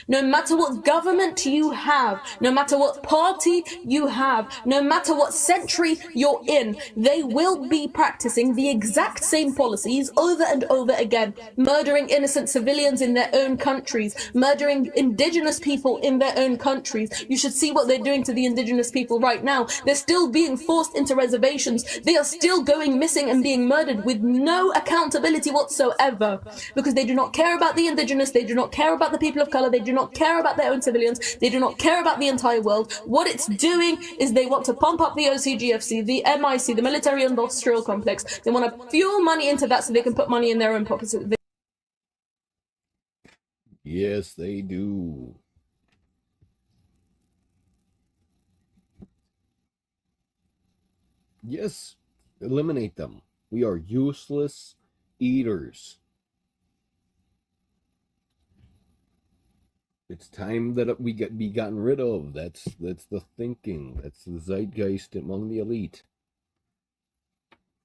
No matter what government you have, no matter what party you have, no matter what century you're in, they will be practicing the exact same policies over and over again, murdering innocent civilians in their own countries, murdering indigenous people in their own countries. You should see what they're doing to the indigenous people right now. They're still being forced into reservations. They are still going missing and being murdered with no accountability whatsoever, because they do not care about the indigenous, they do not care about the people of color, they do not care about their own civilians, they do not care about the entire world. What it's doing is they want to pump up the OCGFC, the MIC, the military industrial complex. They want to fuel money into that so they can put money in their own pockets. Yes, they do. Yes, eliminate them. We are useless eaters. It's time that we be gotten rid of. That's the thinking. That's the zeitgeist among the elite.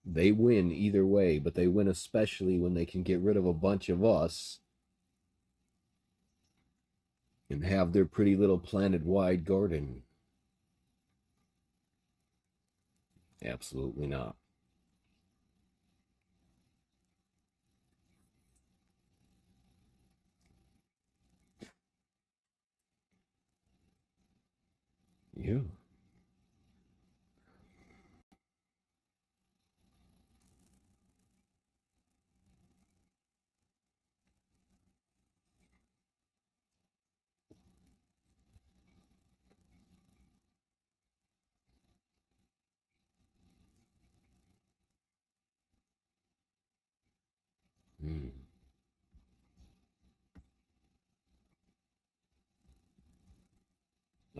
They win either way, but they win especially when they can get rid of a bunch of us and have their pretty little planet-wide garden. Absolutely not. Yeah.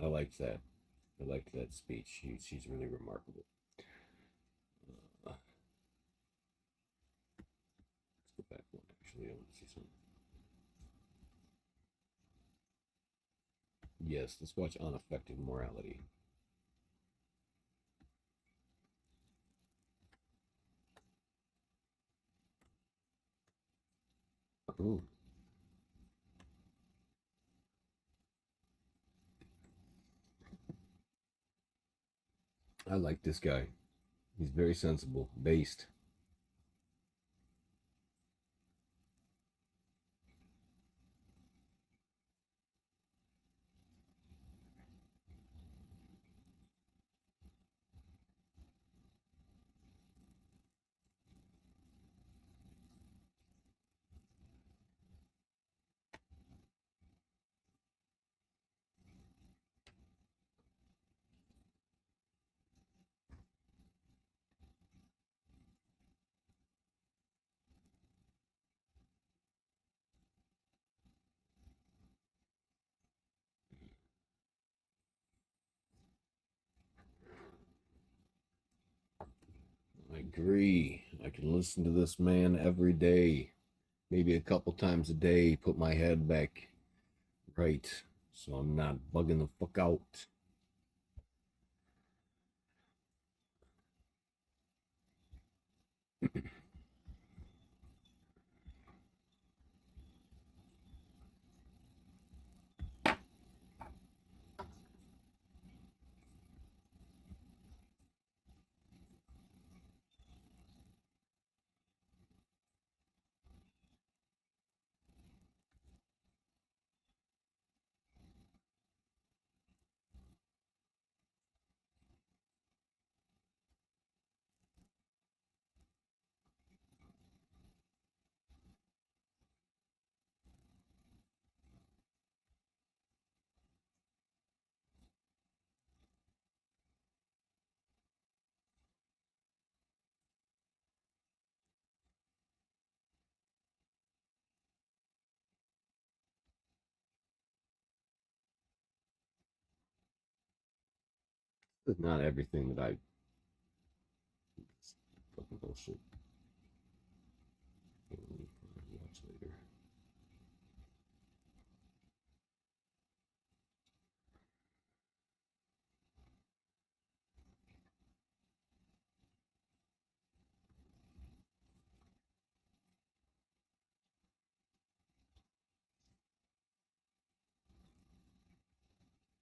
I liked that. I liked that speech. She's really remarkable. Let's go back one. Actually, I want to see something. Yes, let's watch Unaffected Morality. Ooh. I like this guy. He's very sensible, based. I agree. I can listen to this man every day, maybe a couple times a day, put my head back right so I'm not bugging the fuck out. It's not everything that I. It's fucking bullshit. Watch later.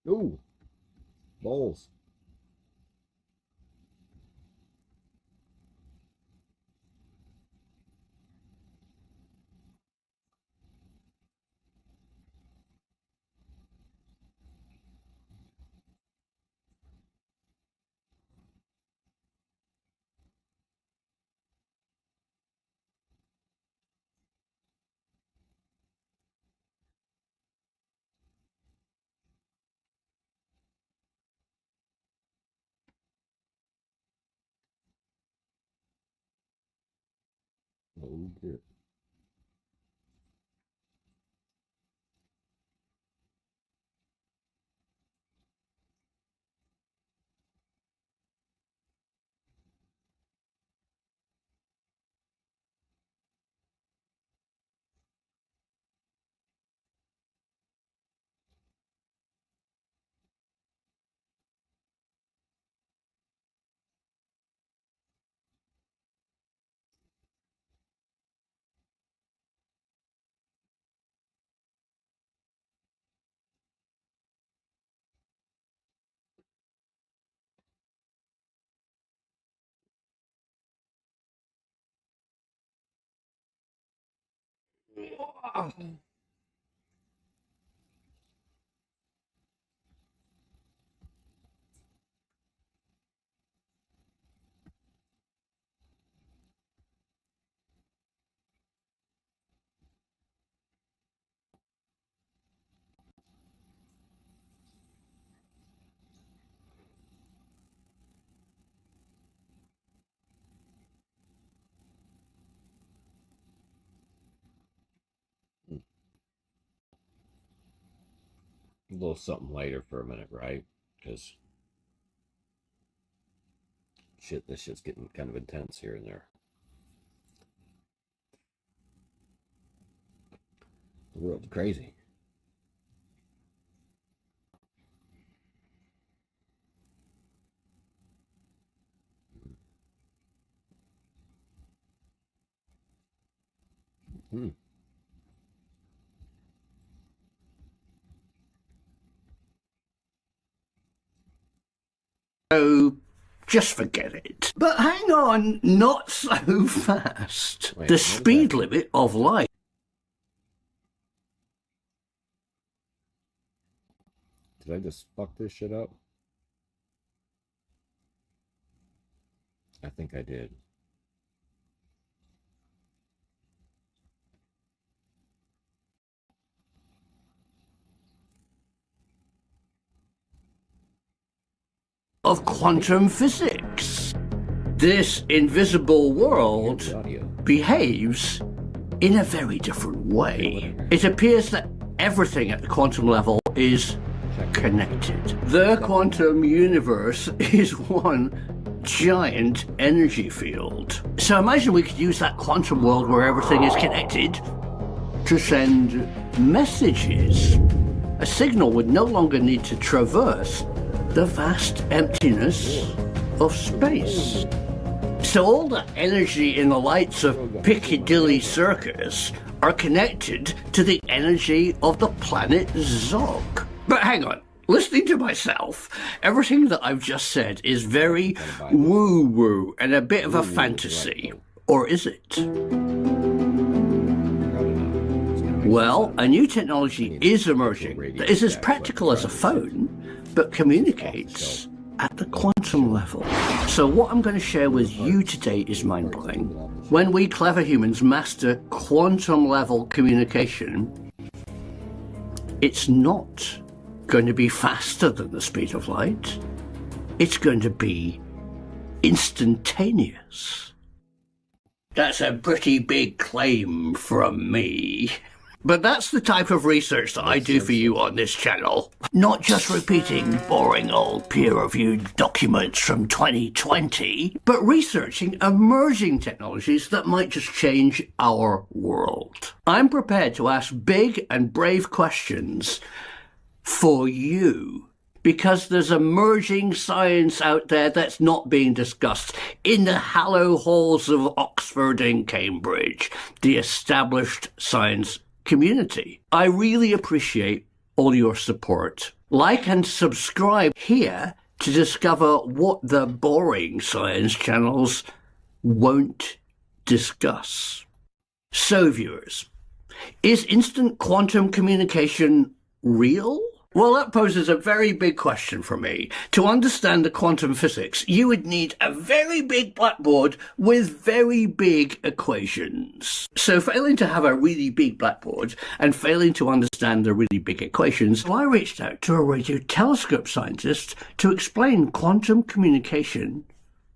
Ooh, balls. Oh, dear. A little something lighter for a minute, right? Because shit, this shit's getting kind of intense here and there. The world's crazy. Hmm. So just forget it. But hang on, not so fast. Wait, the speed limit of light. Did I just fuck this shit up? I think I did. Of quantum physics. This invisible world behaves in a very different way. It appears that everything at the quantum level is connected. The quantum universe is one giant energy field. So imagine we could use that quantum world where everything is connected to send messages. A signal would no longer need to traverse the vast emptiness of space. So all the energy in the lights of Piccadilly Circus are connected to the energy of the planet Zog. But hang on, listening to myself, everything that I've just said is very woo-woo and a bit of a fantasy. Or is it? Well, a new technology is emerging that is as practical as a phone, but communicates at the quantum level. So what I'm going to share with you today is mind-blowing. When we clever humans master quantum level communication, it's not going to be faster than the speed of light. It's going to be instantaneous. That's a pretty big claim from me. But that's the type of research that I do for you on this channel. Not just repeating boring old peer-reviewed documents from 2020, but researching emerging technologies that might just change our world. I'm prepared to ask big and brave questions for you, because there's emerging science out there that's not being discussed in the hallow halls of Oxford and Cambridge, the established science community. I really appreciate all your support. Like and subscribe here to discover what the boring science channels won't discuss. So, viewers, is instant quantum communication real? Well, that poses a very big question for me. To understand the quantum physics, you would need a very big blackboard with very big equations. So failing to have a really big blackboard and failing to understand the really big equations, I reached out to a radio telescope scientist to explain quantum communication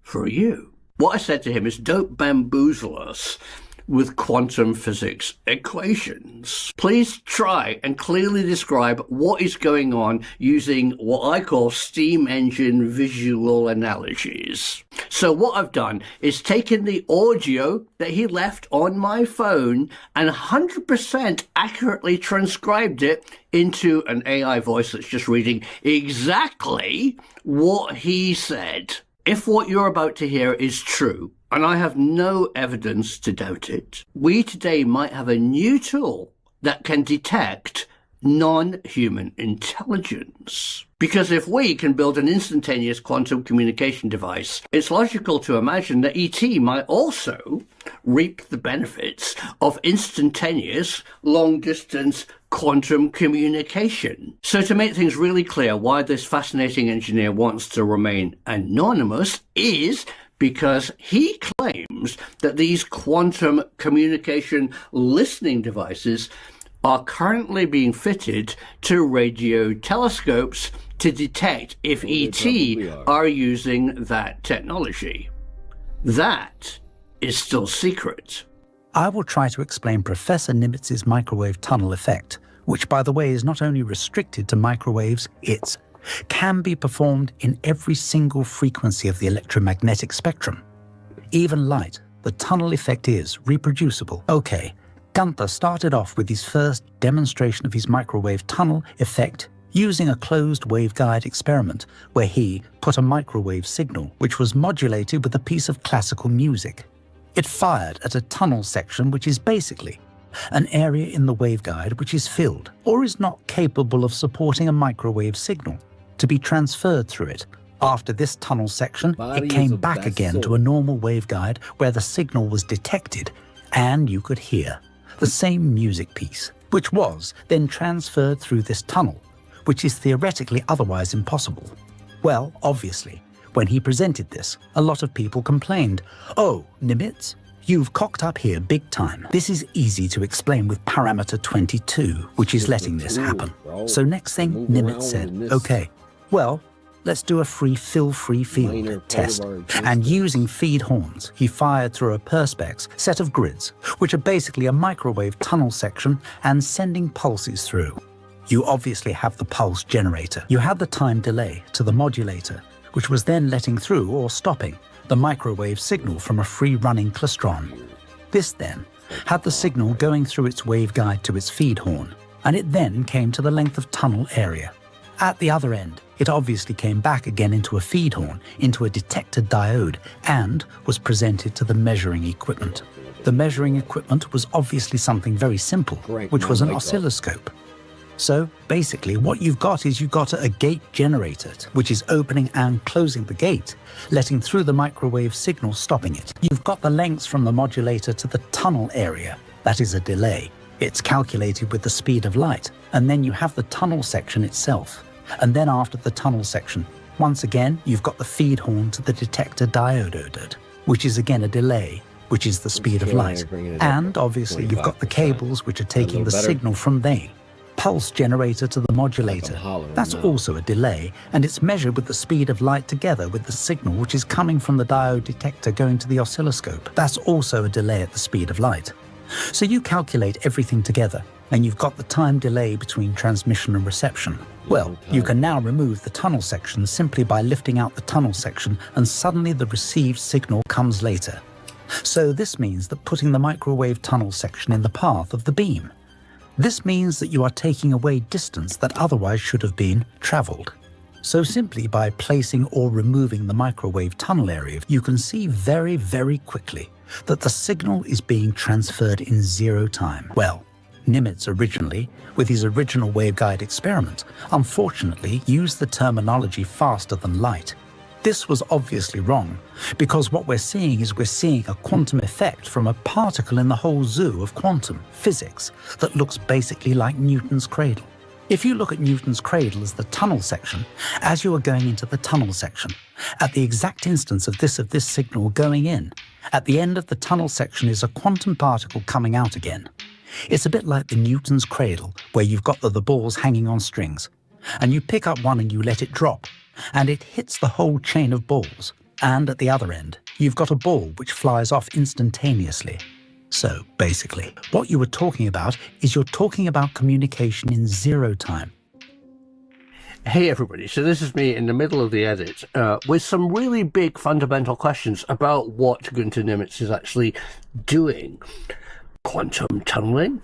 for you. What I said to him is, don't bamboozle us with quantum physics equations. Please try and clearly describe what is going on using what I call steam engine visual analogies. So what I've done is taken the audio that he left on my phone and 100% accurately transcribed it into an AI voice that's just reading exactly what he said. If what you're about to hear is true, and I have no evidence to doubt it, we today might have a new tool that can detect non-human intelligence. Because if we can build an instantaneous quantum communication device, it's logical to imagine that ET might also reap the benefits of instantaneous, long-distance quantum communication. So to make things really clear why this fascinating engineer wants to remain anonymous is because he claims that these quantum communication listening devices are currently being fitted to radio telescopes to detect if ET are using that technology. That is still secret. I will try to explain Professor Nimitz's microwave tunnel effect, which, by the way, is not only restricted to microwaves, it can be performed in every single frequency of the electromagnetic spectrum. Even light, the tunnel effect is reproducible. Okay, Gunther started off with his first demonstration of his microwave tunnel effect using a closed waveguide experiment where he put a microwave signal which was modulated with a piece of classical music. It fired at a tunnel section which is basically an area in the waveguide which is filled or is not capable of supporting a microwave signal to be transferred through it. After this tunnel section, it came back again to a normal waveguide where the signal was detected and you could hear the same music piece, which was then transferred through this tunnel, which is theoretically otherwise impossible. Well, obviously, when he presented this, a lot of people complained, "Oh, Nimitz, you've cocked up here big time. This is easy to explain with parameter 22, which is letting this happen." So next thing, Nimitz said, "Okay, well, let's do a field test." And using feed horns, he fired through a perspex set of grids, which are basically a microwave tunnel section, and sending pulses through. You obviously have the pulse generator. You had the time delay to the modulator, which was then letting through or stopping the microwave signal from a free-running klystron. This then had the signal going through its waveguide to its feed horn, and it then came to the length of tunnel area. At the other end, it obviously came back again into a feed horn, into a detector diode, and was presented to the measuring equipment. The measuring equipment was obviously something very simple, which was an oscilloscope. So basically what you've got is a gate generator, which is opening and closing the gate, letting through the microwave signal, stopping it. You've got the lengths from the modulator to the tunnel area. That is a delay. It's calculated with the speed of light. And then you have the tunnel section itself. And then after the tunnel section, once again, you've got the feed horn to the detector diode, which is again a delay, which is the speed of light. And obviously you've got the cables which are taking the signal from the pulse generator to the modulator. That's also a delay, and it's measured with the speed of light together with the signal which is coming from the diode detector going to the oscilloscope. That's also a delay at the speed of light. So you calculate everything together, and you've got the time delay between transmission and reception. Well, you can now remove the tunnel section simply by lifting out the tunnel section, and suddenly the received signal comes later. So this means that putting the microwave tunnel section in the path of the beam. This means that you are taking away distance that otherwise should have been traveled. So simply by placing or removing the microwave tunnel area, you can see very, very quickly that the signal is being transferred in 0 time. Well, Nimitz originally, with his original waveguide experiment, unfortunately used the terminology faster than light. This was obviously wrong, because what we're seeing a quantum effect from a particle in the whole zoo of quantum physics that looks basically like Newton's cradle. If you look at Newton's cradle as the tunnel section, as you are going into the tunnel section, at the exact instance of this signal going in, at the end of the tunnel section is a quantum particle coming out again. It's a bit like the Newton's cradle, where you've got the balls hanging on strings, and you pick up one and you let it drop, and it hits the whole chain of balls. And at the other end, you've got a ball which flies off instantaneously. So, basically, what you were talking about is you're talking about communication in 0 time. Hey everybody, so this is me in the middle of the edit with some really big fundamental questions about what Gunter Nimitz is actually doing. Quantum tunneling?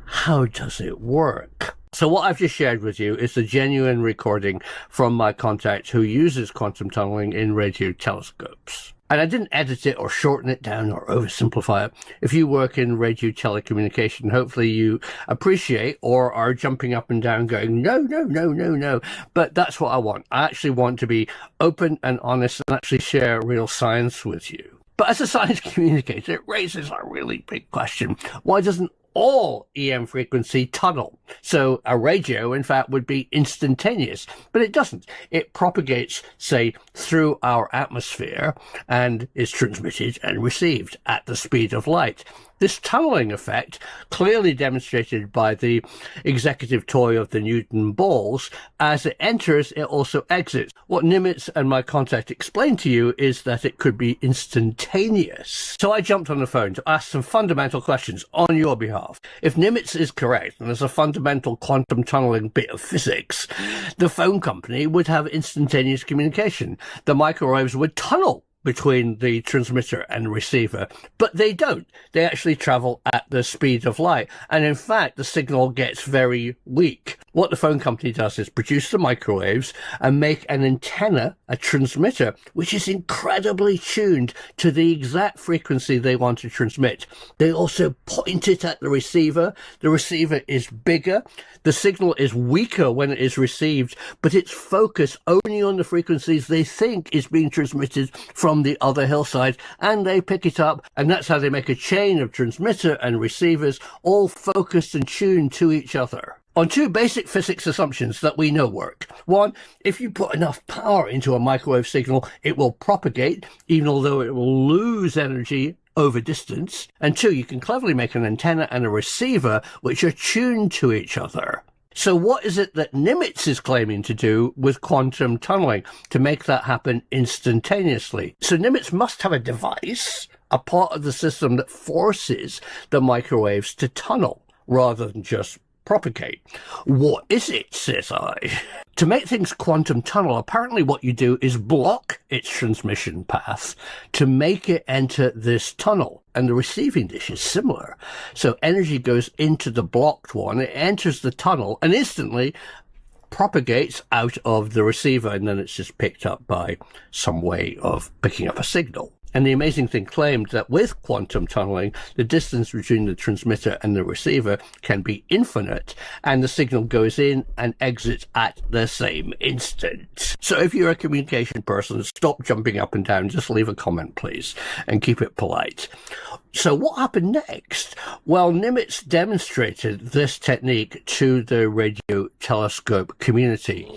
How does it work? So what I've just shared with you is the genuine recording from my contact who uses quantum tunneling in radio telescopes. And I didn't edit it or shorten it down or oversimplify it. If you work in radio telecommunication, hopefully you appreciate or are jumping up and down going, no, no, no, no, no. But that's what I want. I actually want to be open and honest and actually share real science with you. But as a science communicator, it raises a really big question. Why doesn't all EM frequency tunnel? So a radio, in fact, would be instantaneous, but it doesn't. It propagates, say, through our atmosphere and is transmitted and received at the speed of light. This tunneling effect, clearly demonstrated by the executive toy of the Newton balls, as it enters, it also exits. What Nimitz and my contact explained to you is that it could be instantaneous. So I jumped on the phone to ask some fundamental questions on your behalf. If Nimitz is correct, and there's a fundamental quantum tunneling bit of physics, the phone company would have instantaneous communication. The microwaves would tunnel between the transmitter and receiver, but they don't. They actually travel at the speed of light, and in fact the signal gets very weak. What the phone company does is produce the microwaves and make an antenna, a transmitter, which is incredibly tuned to the exact frequency they want to transmit. They also point it at the receiver. The receiver is bigger. The signal is weaker when it is received, but it's focused only on the frequencies they think is being transmitted from the other hillside, and they pick it up, and that's how they make a chain of transmitter and receivers, all focused and tuned to each other. On 2 basic physics assumptions that we know work. 1, if you put enough power into a microwave signal, it will propagate, even although it will lose energy over distance. And 2, you can cleverly make an antenna and a receiver which are tuned to each other. So what is it that Nimitz is claiming to do with quantum tunneling to make that happen instantaneously? So Nimitz must have a device, a part of the system that forces the microwaves to tunnel rather than just propagate. What is it, says I? To make things quantum tunnel, apparently what you do is block its transmission path to make it enter this tunnel. And the receiving dish is similar. So energy goes into the blocked one, it enters the tunnel, and instantly propagates out of the receiver, and then it's just picked up by some way of picking up a signal. And the amazing thing claimed that with quantum tunneling, the distance between the transmitter and the receiver can be infinite, and the signal goes in and exits at the same instant. So if you're a communication person, stop jumping up and down, just leave a comment, please, and keep it polite. So what happened next? Well, Nimitz demonstrated this technique to the radio telescope community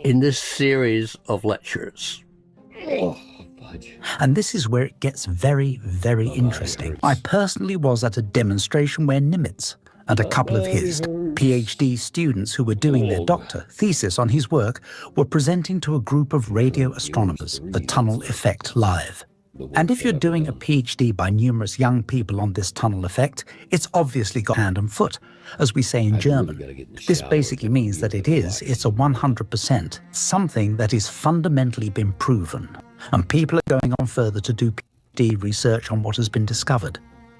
in this series of lectures. And this is where it gets very, very interesting. I personally was at a demonstration where Nimitz and a couple of his PhD students who were doing their doctor thesis on his work were presenting to a group of radio astronomers the tunnel effect live. And if you're doing a PhD by numerous young people on this tunnel effect, it's obviously got hand and foot, as we say in German. This basically means that it's a 100%, something that is fundamentally been proven. And people are going on further to do PhD research on what has been discovered.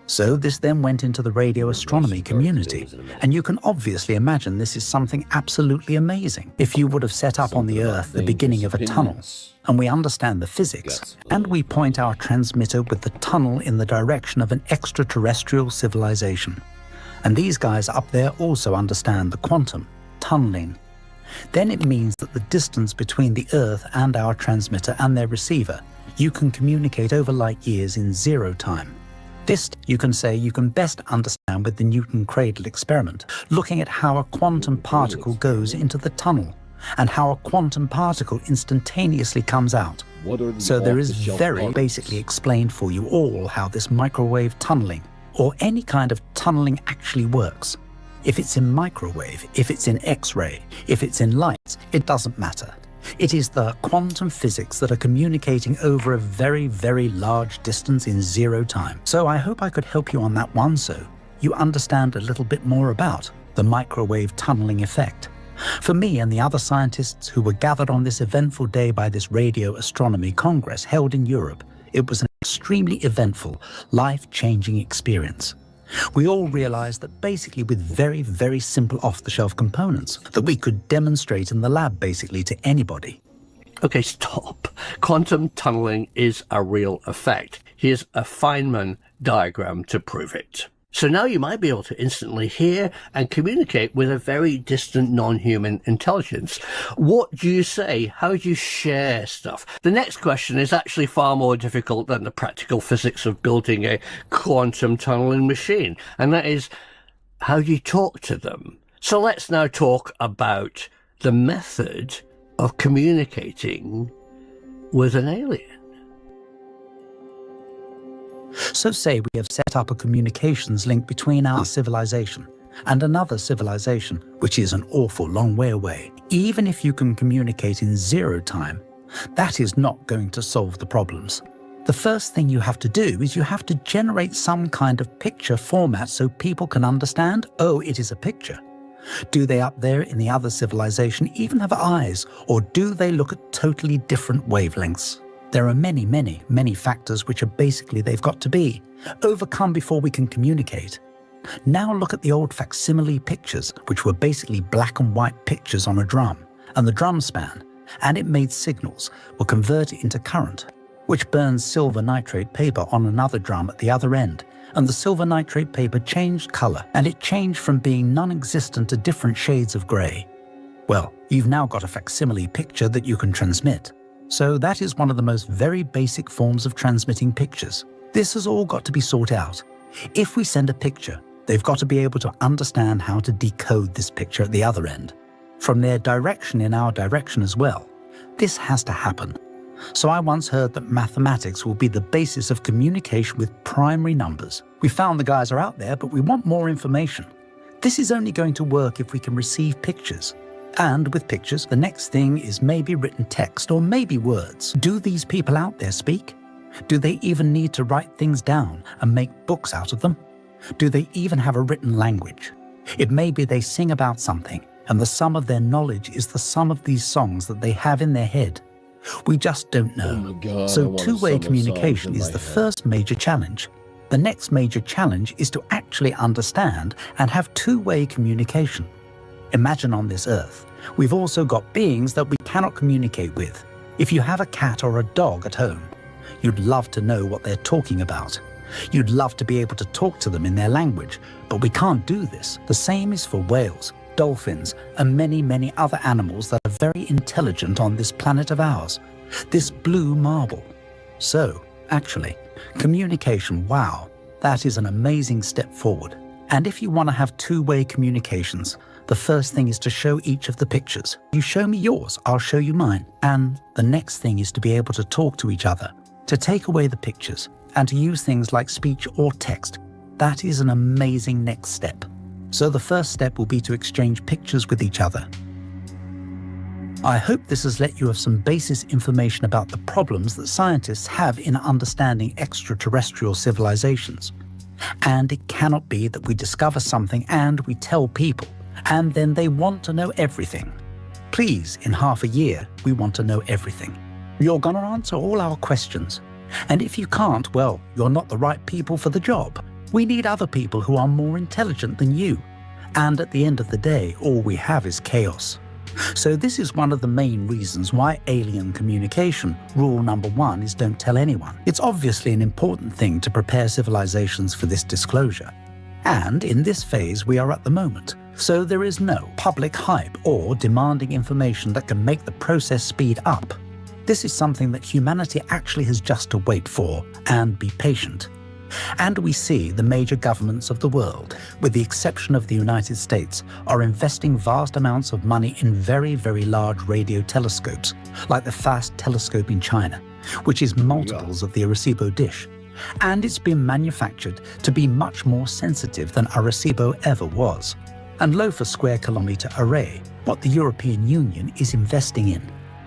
So this then went into the radio astronomy community, and you can obviously imagine this is something absolutely amazing. If you would have set up on the Earth the beginning of a tunnel, and we understand the physics, and we point our transmitter with the tunnel in the direction of an extraterrestrial civilization, and these guys up there also understand the quantum, tunneling, then it means that the distance between the Earth and our transmitter and their receiver, you can communicate over light years in 0 time. This, you can say, you can best understand with the Newton cradle experiment, looking at how a quantum particle goes into the tunnel and how a quantum particle instantaneously comes out. So there is very basically explained for you all how this microwave tunneling, or any kind of tunneling, actually works. If it's in microwave, if it's in X-ray, if it's in light, it doesn't matter. It is the quantum physics that are communicating over a very, very large distance in 0 time. So I hope I could help you on that one, so you understand a little bit more about the microwave tunneling effect. For me and the other scientists who were gathered on this eventful day by this radio astronomy congress held in Europe, it was an extremely eventful, life-changing experience. We all realized that basically with very, very simple off-the-shelf components that we could demonstrate in the lab basically to anybody. Okay, stop. Quantum tunneling is a real effect. Here's a Feynman diagram to prove it. So now you might be able to instantly hear and communicate with a very distant non-human intelligence. What do you say? How do you share stuff? The next question is actually far more difficult than the practical physics of building a quantum tunneling machine. And that is, how do you talk to them? So let's now talk about the method of communicating with an alien. So say we have set up a communications link between our civilization and another civilization, which is an awful long way away. Even if you can communicate in 0 time, that is not going to solve the problems. The first thing you have to do is you have to generate some kind of picture format so people can understand, oh, it is a picture. Do they up there in the other civilization even have eyes, or do they look at totally different wavelengths? There are many, many, many factors which are basically they've got to be overcome before we can communicate. Now look at the old facsimile pictures, which were basically black and white pictures on a drum, and the drum span, and it made signals, were converted into current, which burns silver nitrate paper on another drum at the other end, and the silver nitrate paper changed color, and it changed from being non-existent to different shades of gray. Well, you've now got a facsimile picture that you can transmit. So that is one of the most very basic forms of transmitting pictures. This has all got to be sorted out. If we send a picture, they've got to be able to understand how to decode this picture at the other end, from their direction in our direction as well. This has to happen. So I once heard that mathematics will be the basis of communication with primary numbers. We found the guys are out there, but we want more information. This is only going to work if we can receive pictures. And with pictures, the next thing is maybe written text or maybe words. Do these people out there speak? Do they even need to write things down and make books out of them? Do they even have a written language? It may be they sing about something, and the sum of their knowledge is the sum of these songs that they have in their head. We just don't know. Oh my God, so two-way communication is the first major challenge. The next major challenge is to actually understand and have two-way communication. Imagine on this earth, we've also got beings that we cannot communicate with. If you have a cat or a dog at home, you'd love to know what they're talking about. You'd love to be able to talk to them in their language, but we can't do this. The same is for whales, dolphins, and many, many other animals that are very intelligent on this planet of ours, this blue marble. So, actually, communication, wow, that is an amazing step forward. And if you want to have two-way communications, the first thing is to show each of the pictures. You show me yours, I'll show you mine. And the next thing is to be able to talk to each other, to take away the pictures, and to use things like speech or text. That is an amazing next step. So the first step will be to exchange pictures with each other. I hope this has let you have some basis information about the problems that scientists have in understanding extraterrestrial civilizations. And it cannot be that we discover something and we tell people, and then they want to know everything. Please, in half a year, we want to know everything. You're going to answer all our questions. And if you can't, well, you're not the right people for the job. We need other people who are more intelligent than you. And at the end of the day, all we have is chaos. So this is one of the main reasons why alien communication, rule number 1, is don't tell anyone. It's obviously an important thing to prepare civilizations for this disclosure. And in this phase we are at the moment. So there is no public hype or demanding information that can make the process speed up. This is something that humanity actually has just to wait for and be patient. And we see the major governments of the world, with the exception of the United States, are investing vast amounts of money in very, very large radio telescopes, like the FAST telescope in China, which is multiples of the Arecibo dish. And it's been manufactured to be much more sensitive than Arecibo ever was, and low for square kilometer array, what the European Union is investing in.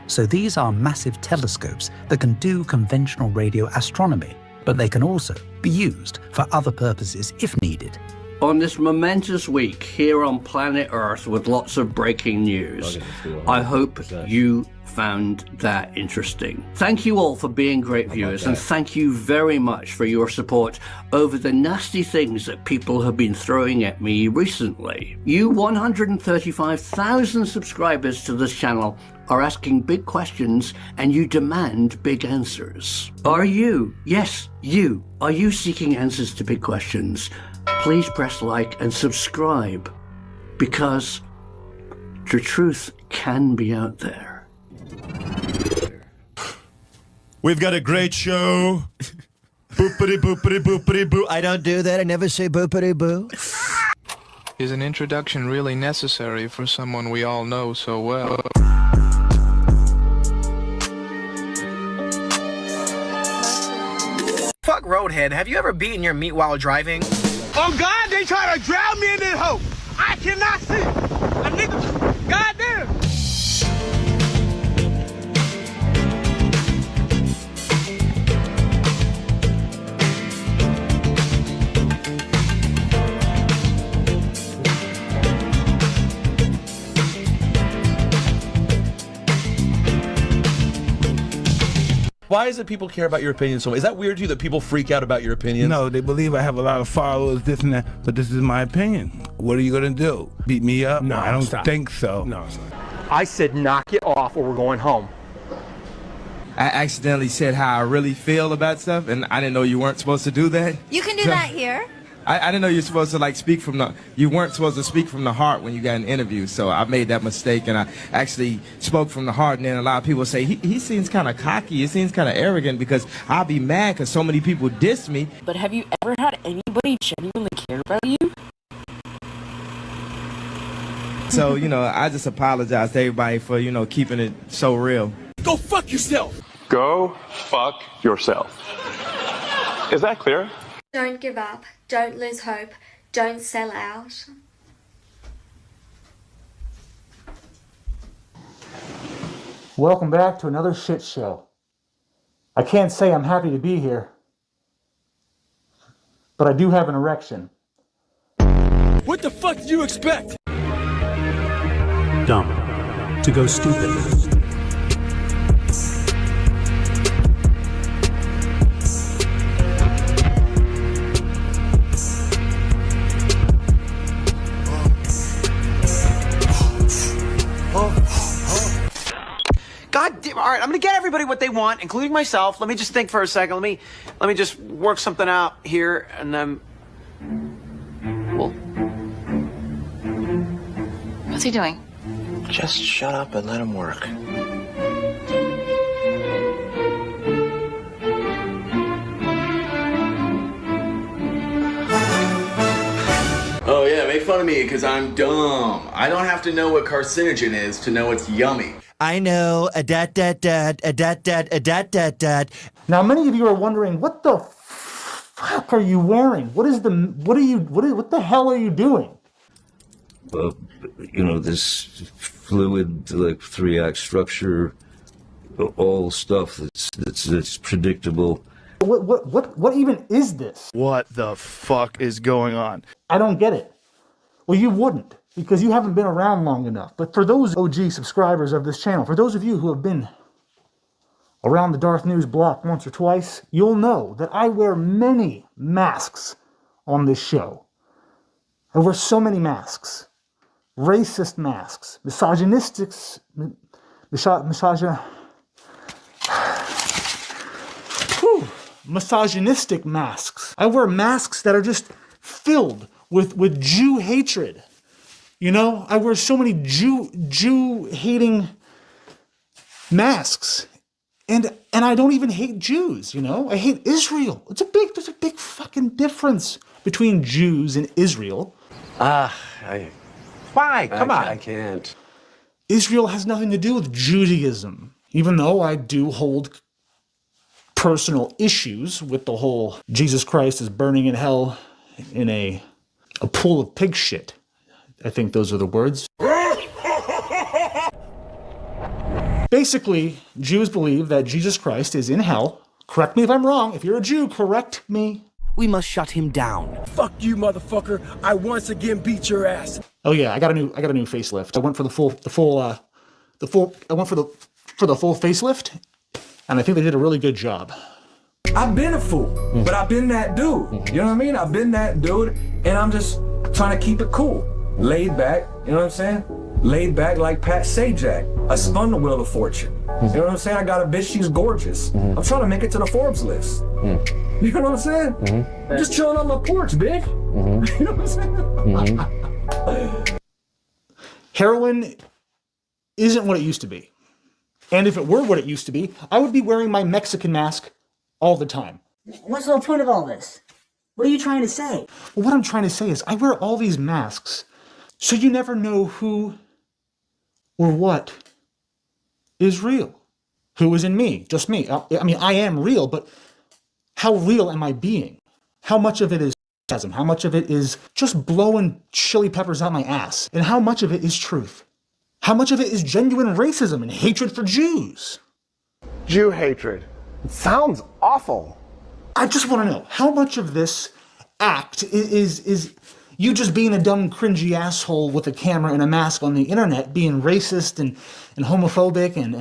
So these are massive telescopes that can do conventional radio astronomy, but they can also be used for other purposes if needed. On this momentous week here on planet Earth with lots of breaking news, I hope you found that interesting. Thank you all for being great viewers, and thank you very much for your support over the nasty things that people have been throwing at me recently. You 135,000 subscribers to this channel are asking big questions, and you demand big answers. Are you, yes, you, are you seeking answers to big questions? Please press like and subscribe, because the truth can be out there. We've got a great show. Boopity boopity boopity boo. I don't do that. I never say boopity boo. Is an introduction really necessary for someone we all know so well? Fuck Roadhead, have you ever beaten your meat while driving? Oh God, they try to drown me in this hole. I cannot see. A nigga, goddamn. Why is it people care about your opinion so much? Is that weird to you that people freak out about your opinions? No, they believe I have a lot of followers, this and that, but this is my opinion. What are you going to do? Beat me up? No, I don't stop. think so. No, stop. I said knock it off or we're going home. I accidentally said how I really feel about stuff, and I didn't know you weren't supposed to do that. You can do that here. I didn't know you're supposed to speak from the. You weren't supposed to speak from the heart when you got an interview. So I made that mistake, and I actually spoke from the heart. And then a lot of people say he seems kind of cocky. He seems kind of arrogant because I'll be mad because so many people diss me. But have you ever had anybody genuinely care about you? So I just apologize to everybody for keeping it so real. Go fuck yourself. Go fuck yourself. Is that clear? Don't give up. Don't lose hope. Don't sell out. Welcome back to another shit show. I can't say I'm happy to be here, but I do have an erection. What the fuck did you expect? Dumb. To go stupid. God damn, all right, I'm gonna get everybody what they want, including myself. Let me just think for a second. Let me just work something out here, and then well, What's he doing? Just shut up and let him work. Oh yeah, make fun of me because I'm dumb. I don't have to know what carcinogen is to know it's yummy. I know, a dat dat dat, a dat dat, a dat dat dat. Now, many of you are wondering, what the fuck are you wearing? What the hell are you doing? This fluid, like 3-act structure, all stuff that's predictable. What even is this? What the fuck is going on? I don't get it. Well, you wouldn't, because you haven't been around long enough. But for those OG subscribers of this channel, for those of you who have been around the DarthNews block once or twice, you'll know that I wear many masks on this show. I wear so many masks. Racist masks, misogynistic, misogynistic masks. I wear masks that are just filled with Jew hatred. You know, I wear so many Jew hating masks. And I don't even hate Jews, you know? I hate Israel. There's a big fucking difference between Jews and Israel. Why? Come on. I can't. Israel has nothing to do with Judaism, even though I do hold personal issues with the whole Jesus Christ is burning in hell in a pool of pig shit. I think those are the words. Basically, Jews believe that Jesus Christ is in hell. Correct me if I'm wrong. If you're a Jew, correct me. We must shut him down. Fuck you, motherfucker. I once again beat your ass. Oh yeah, I got a new facelift. I went for the full facelift, and I think they did a really good job. I've been a fool, but I've been that dude. You know what I mean? I've been that dude, and I'm just trying to keep it cool. Laid back, you know what I'm saying? Laid back like Pat Sajak. I spun the wheel of fortune. You know what I'm saying? I got a bitch, she's gorgeous. I'm trying to make it to the Forbes list. You know what I'm saying? I'm just chilling on my porch, bitch. You know what I'm saying? Heroin isn't what it used to be. And if it were what it used to be, I would be wearing my Mexican mask all the time. What's the point of all this? What are you trying to say? Well, what I'm trying to say is I wear all these masks so you never know who or what is real. Who is in me? Just me. I mean, I am real, but how real am I being? How much of it is sarcasm? How much of it is just blowing chili peppers out my ass? And how much of it is truth? How much of it is genuine racism and hatred for Jews? Jew hatred. It sounds awful. I just want to know, how much of this act is you just being a dumb, cringy asshole with a camera and a mask on the internet, being racist and homophobic and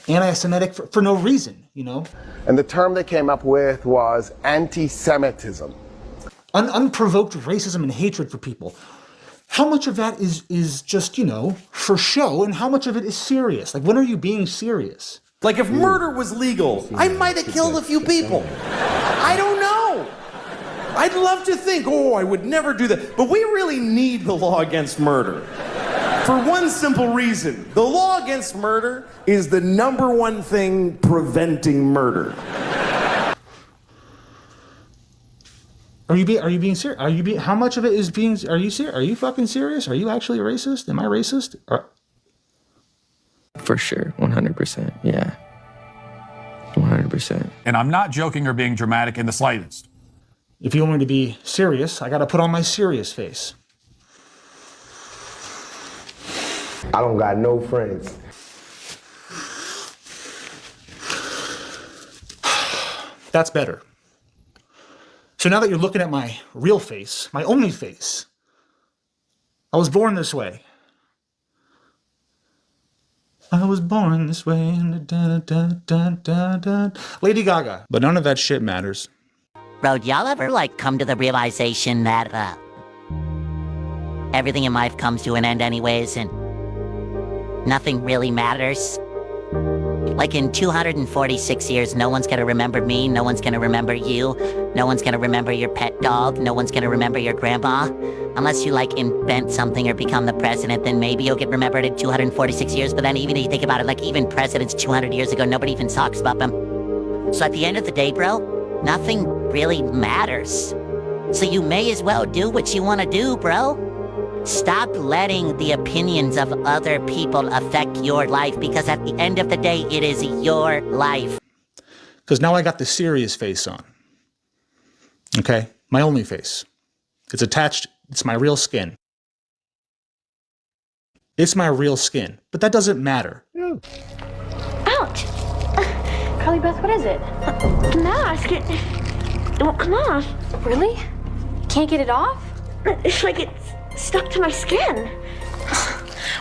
anti-Semitic for no reason, you know? And the term they came up with was anti-Semitism. Unprovoked racism and hatred for people. How much of that is just, you know, for show, and how much of it is serious? Like, when are you being serious? Like, if murder was legal, I might have killed a few people. I don't know. I'd love to think, I would never do that. But we really need the law against murder. For one simple reason. The law against murder is the #1 thing preventing murder. Are you being serious? How much of it is being, are you serious? Are you fucking serious? Are you actually racist? Am I racist? For sure, 100%, yeah. 100%. And I'm not joking or being dramatic in the slightest. If you want me to be serious, I gotta put on my serious face. I don't got no friends. That's better. So now that you're looking at my real face, my only face, I was born this way. I was born this way. Lady Gaga. But none of that shit matters. Bro, do y'all ever, come to the realization that, everything in life comes to an end anyways, and nothing really matters? Like, in 246 years, no one's gonna remember me, no one's gonna remember you, no one's gonna remember your pet dog, no one's gonna remember your grandma. Unless you, invent something or become the president, then maybe you'll get remembered in 246 years, but then even if you think about it, even presidents 200 years ago, nobody even talks about them. So at the end of the day, bro, nothing really matters. So you may as well do what you want to do, bro. Stop letting the opinions of other people affect your life, because at the end of the day, it is your life. Because now I got the serious face on. Okay? My only face. It's attached. It's my real skin. It's my real skin, but that doesn't matter. Ouch! Carly Beth, what is it? The mask. It won't come off. Really? Can't get it off? It's like it's stuck to my skin.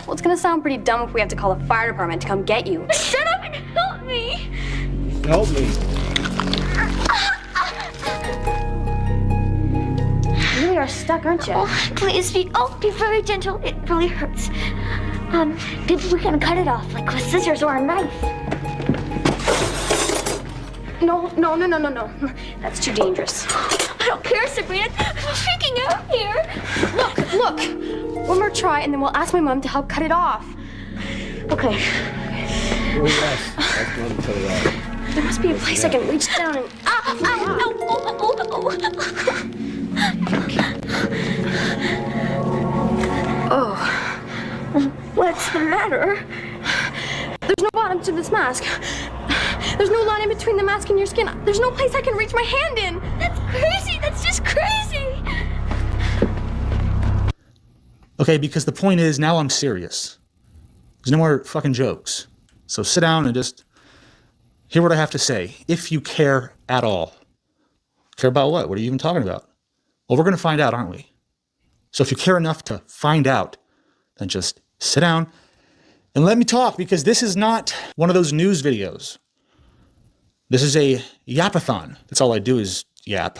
Well, it's gonna sound pretty dumb if we have to call the fire department to come get you. Shut up and help me! Help me. You really are stuck, aren't you? Oh, please be very gentle. It really hurts. Maybe we can cut it off, like with scissors or a knife. No. That's too dangerous. I don't care, Sabrina. I'm freaking out here. Look. One more try, and then we'll ask my mom to help cut it off. Okay. There must be a place I can reach down and... Oh. What's the matter? There's no bottom to this mask. There's no line in between the mask and your skin. There's no place I can reach my hand in. That's crazy. That's just crazy. Okay, because the point is, now I'm serious. There's no more fucking jokes. So sit down and just hear what I have to say, if you care at all. Care about what? What are you even talking about? Well, we're going to find out, aren't we? So if you care enough to find out, then just sit down and let me talk, because this is not one of those news videos. This is a yapathon. That's all I do is yap.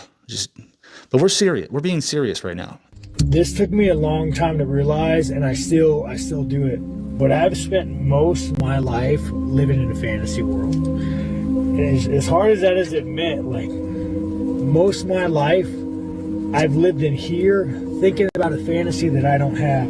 But we're serious. We're being serious right now. This took me a long time to realize, and I still do it. But I've spent most of my life living in a fantasy world. And as hard as that is to admit, like, most of my life, I've lived in here thinking about a fantasy that I don't have.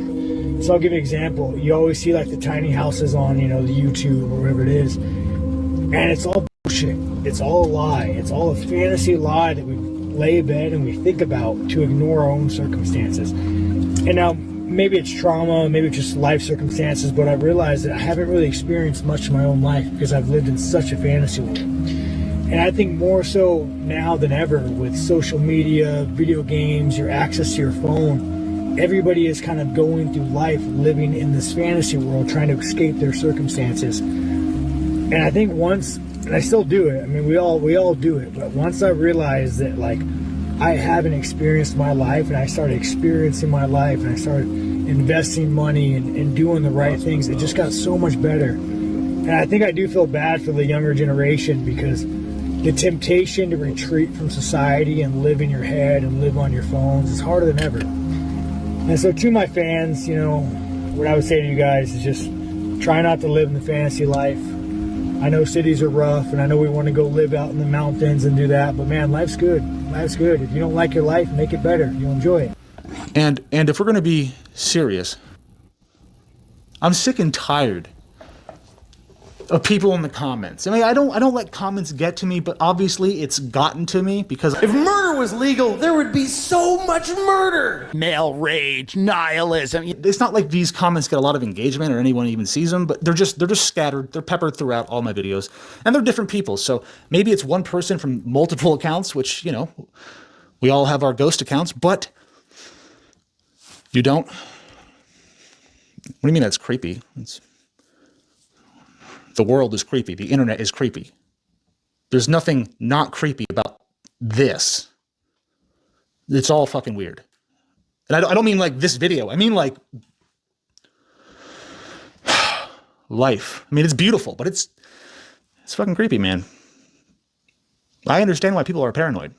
So I'll give you an example. You always see like the tiny houses on, the YouTube or wherever it is. And it's all bullshit. It's all a lie. It's all a fantasy lie that we lay in bed and we think about to ignore our own circumstances. And now, maybe it's trauma, maybe it's just life circumstances, but I've realized that I haven't really experienced much of my own life because I've lived in such a fantasy world. And I think more so now than ever with social media, video games, your access to your phone, everybody is kind of going through life living in this fantasy world, trying to escape their circumstances. And I think once, and I still do it, I mean, we all do it, but once I realized that, like, I haven't experienced my life, and I started experiencing my life, and I started investing money and doing the right things, it just got so much better. And I think I do feel bad for the younger generation, because the temptation to retreat from society and live in your head and live on your phones is harder than ever. And so to my fans, what I would say to you guys is just try not to live in the fantasy life. I know cities are rough, and I know we want to go live out in the mountains and do that, but man, life's good. Life's good. If you don't like your life, make it better. You'll enjoy it. And if we're going to be serious, I'm sick and tired of people in the comments. I mean, I don't let comments get to me, but obviously it's gotten to me because if murder was legal, there would be so much murder. Male rage, nihilism. It's not like these comments get a lot of engagement or anyone even sees them, but they're just scattered. They're peppered throughout all my videos, and they're different people. So maybe it's one person from multiple accounts, which, we all have our ghost accounts, but you don't. What do you mean that's creepy? The world is creepy. The internet is creepy. There's nothing not creepy about this. It's all fucking weird. And I don't mean like this video. I mean like life. I mean, it's beautiful, but it's fucking creepy, man. I understand why people are paranoid.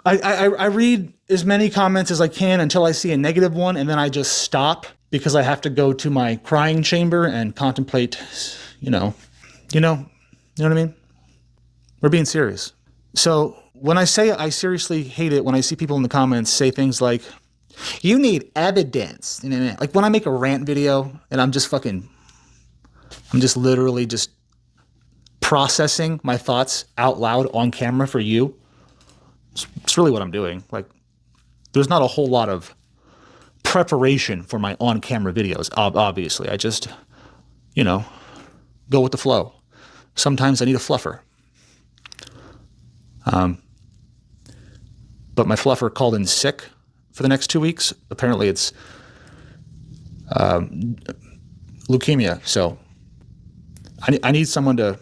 I read as many comments as I can until I see a negative one, and then I just stop because I have to go to my crying chamber and contemplate, you know what I mean? We're being serious. So when I say I seriously hate it when I see people in the comments say things like, you need evidence. Like when I make a rant video and I'm just literally just processing my thoughts out loud on camera for you. It's really what I'm doing. Like, there's not a whole lot of preparation for my on-camera videos, obviously. I just, go with the flow. Sometimes I need a fluffer. But my fluffer called in sick for the next 2 weeks. Apparently it's leukemia. So I need someone to.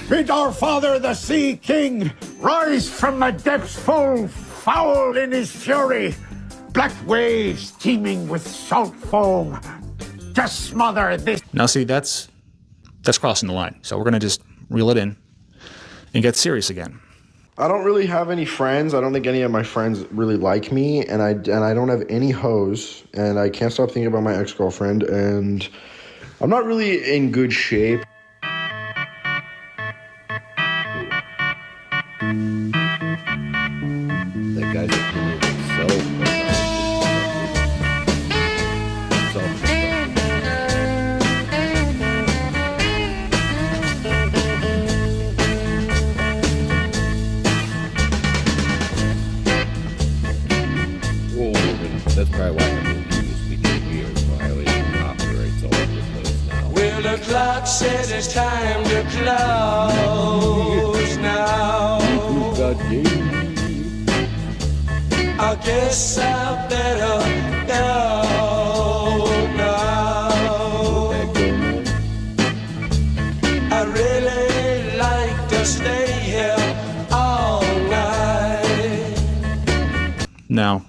Bid our father, the Sea King, rise from the depths full, foul in his fury. Black waves teeming with salt foam. Just smother this. Now, see, that's crossing the line. So we're gonna just reel it in and get serious again. I don't really have any friends. I don't think any of my friends really like me, and I don't have any hoes, and I can't stop thinking about my ex-girlfriend, and I'm not really in good shape. That guy's that's probably why I'm speaking weird, so I always operates all over the place now. Well, the clock says it's time to close now. I guess I better go now. I really like to stay here all night. Now,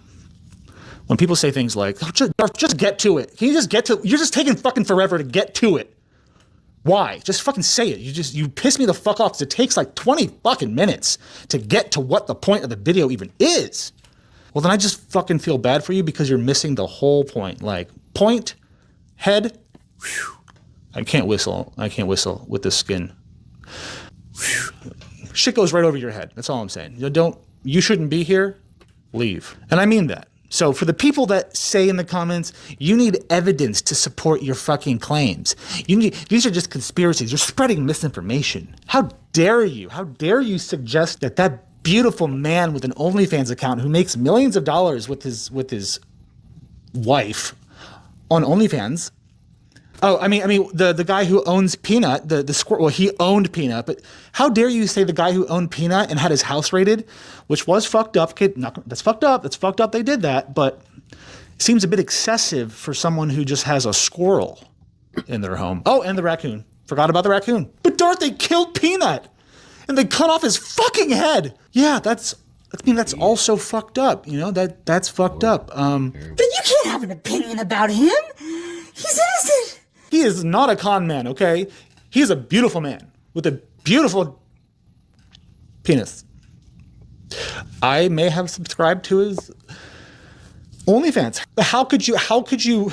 when people say things like, oh, just get to it. Can you just get to it? You're just taking fucking forever to get to it. Why? Just fucking say it. You piss me the fuck off because it takes like 20 fucking minutes to get to what the point of the video even is. Well, then I just fucking feel bad for you because you're missing the whole point. Like, point, head, whew. I can't whistle with this skin. Whew. Shit goes right over your head. That's all I'm saying. You shouldn't be here. Leave. And I mean that. So for the people that say in the comments, you need evidence to support your fucking claims. These are just conspiracies. You're spreading misinformation. How dare you? How dare you suggest that beautiful man with an OnlyFans account who makes millions of dollars with his wife on OnlyFans. Oh, I mean, the guy who owns Peanut, the squirrel. Well, he owned Peanut, but how dare you say the guy who owned Peanut and had his house raided, which was fucked up. That's fucked up. That's fucked up. They did that, but it seems a bit excessive for someone who just has a squirrel in their home. Oh, and the raccoon. Forgot about the raccoon. But Darth, they killed Peanut, and they cut off his fucking head. Yeah, that's also fucked up. You know that's fucked up. But you can't have an opinion about him. He's innocent. He is not a con man, okay? He is a beautiful man with a beautiful penis. I may have subscribed to his OnlyFans. How could you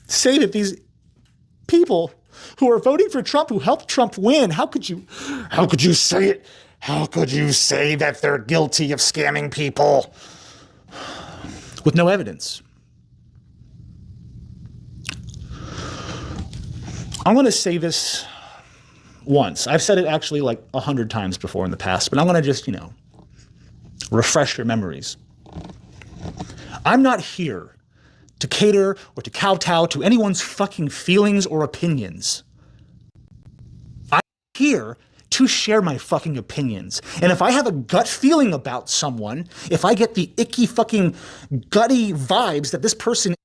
say that these people who are voting for Trump, who helped Trump win, how could you say it? How could you say that they're guilty of scamming people with no evidence? I'm going to say this once. I've said it actually like 100 times before in the past, but I'm going to just, refresh your memories. I'm not here to cater or to kowtow to anyone's fucking feelings or opinions. I'm here to share my fucking opinions. And if I have a gut feeling about someone, if I get the icky fucking gutty vibes that this person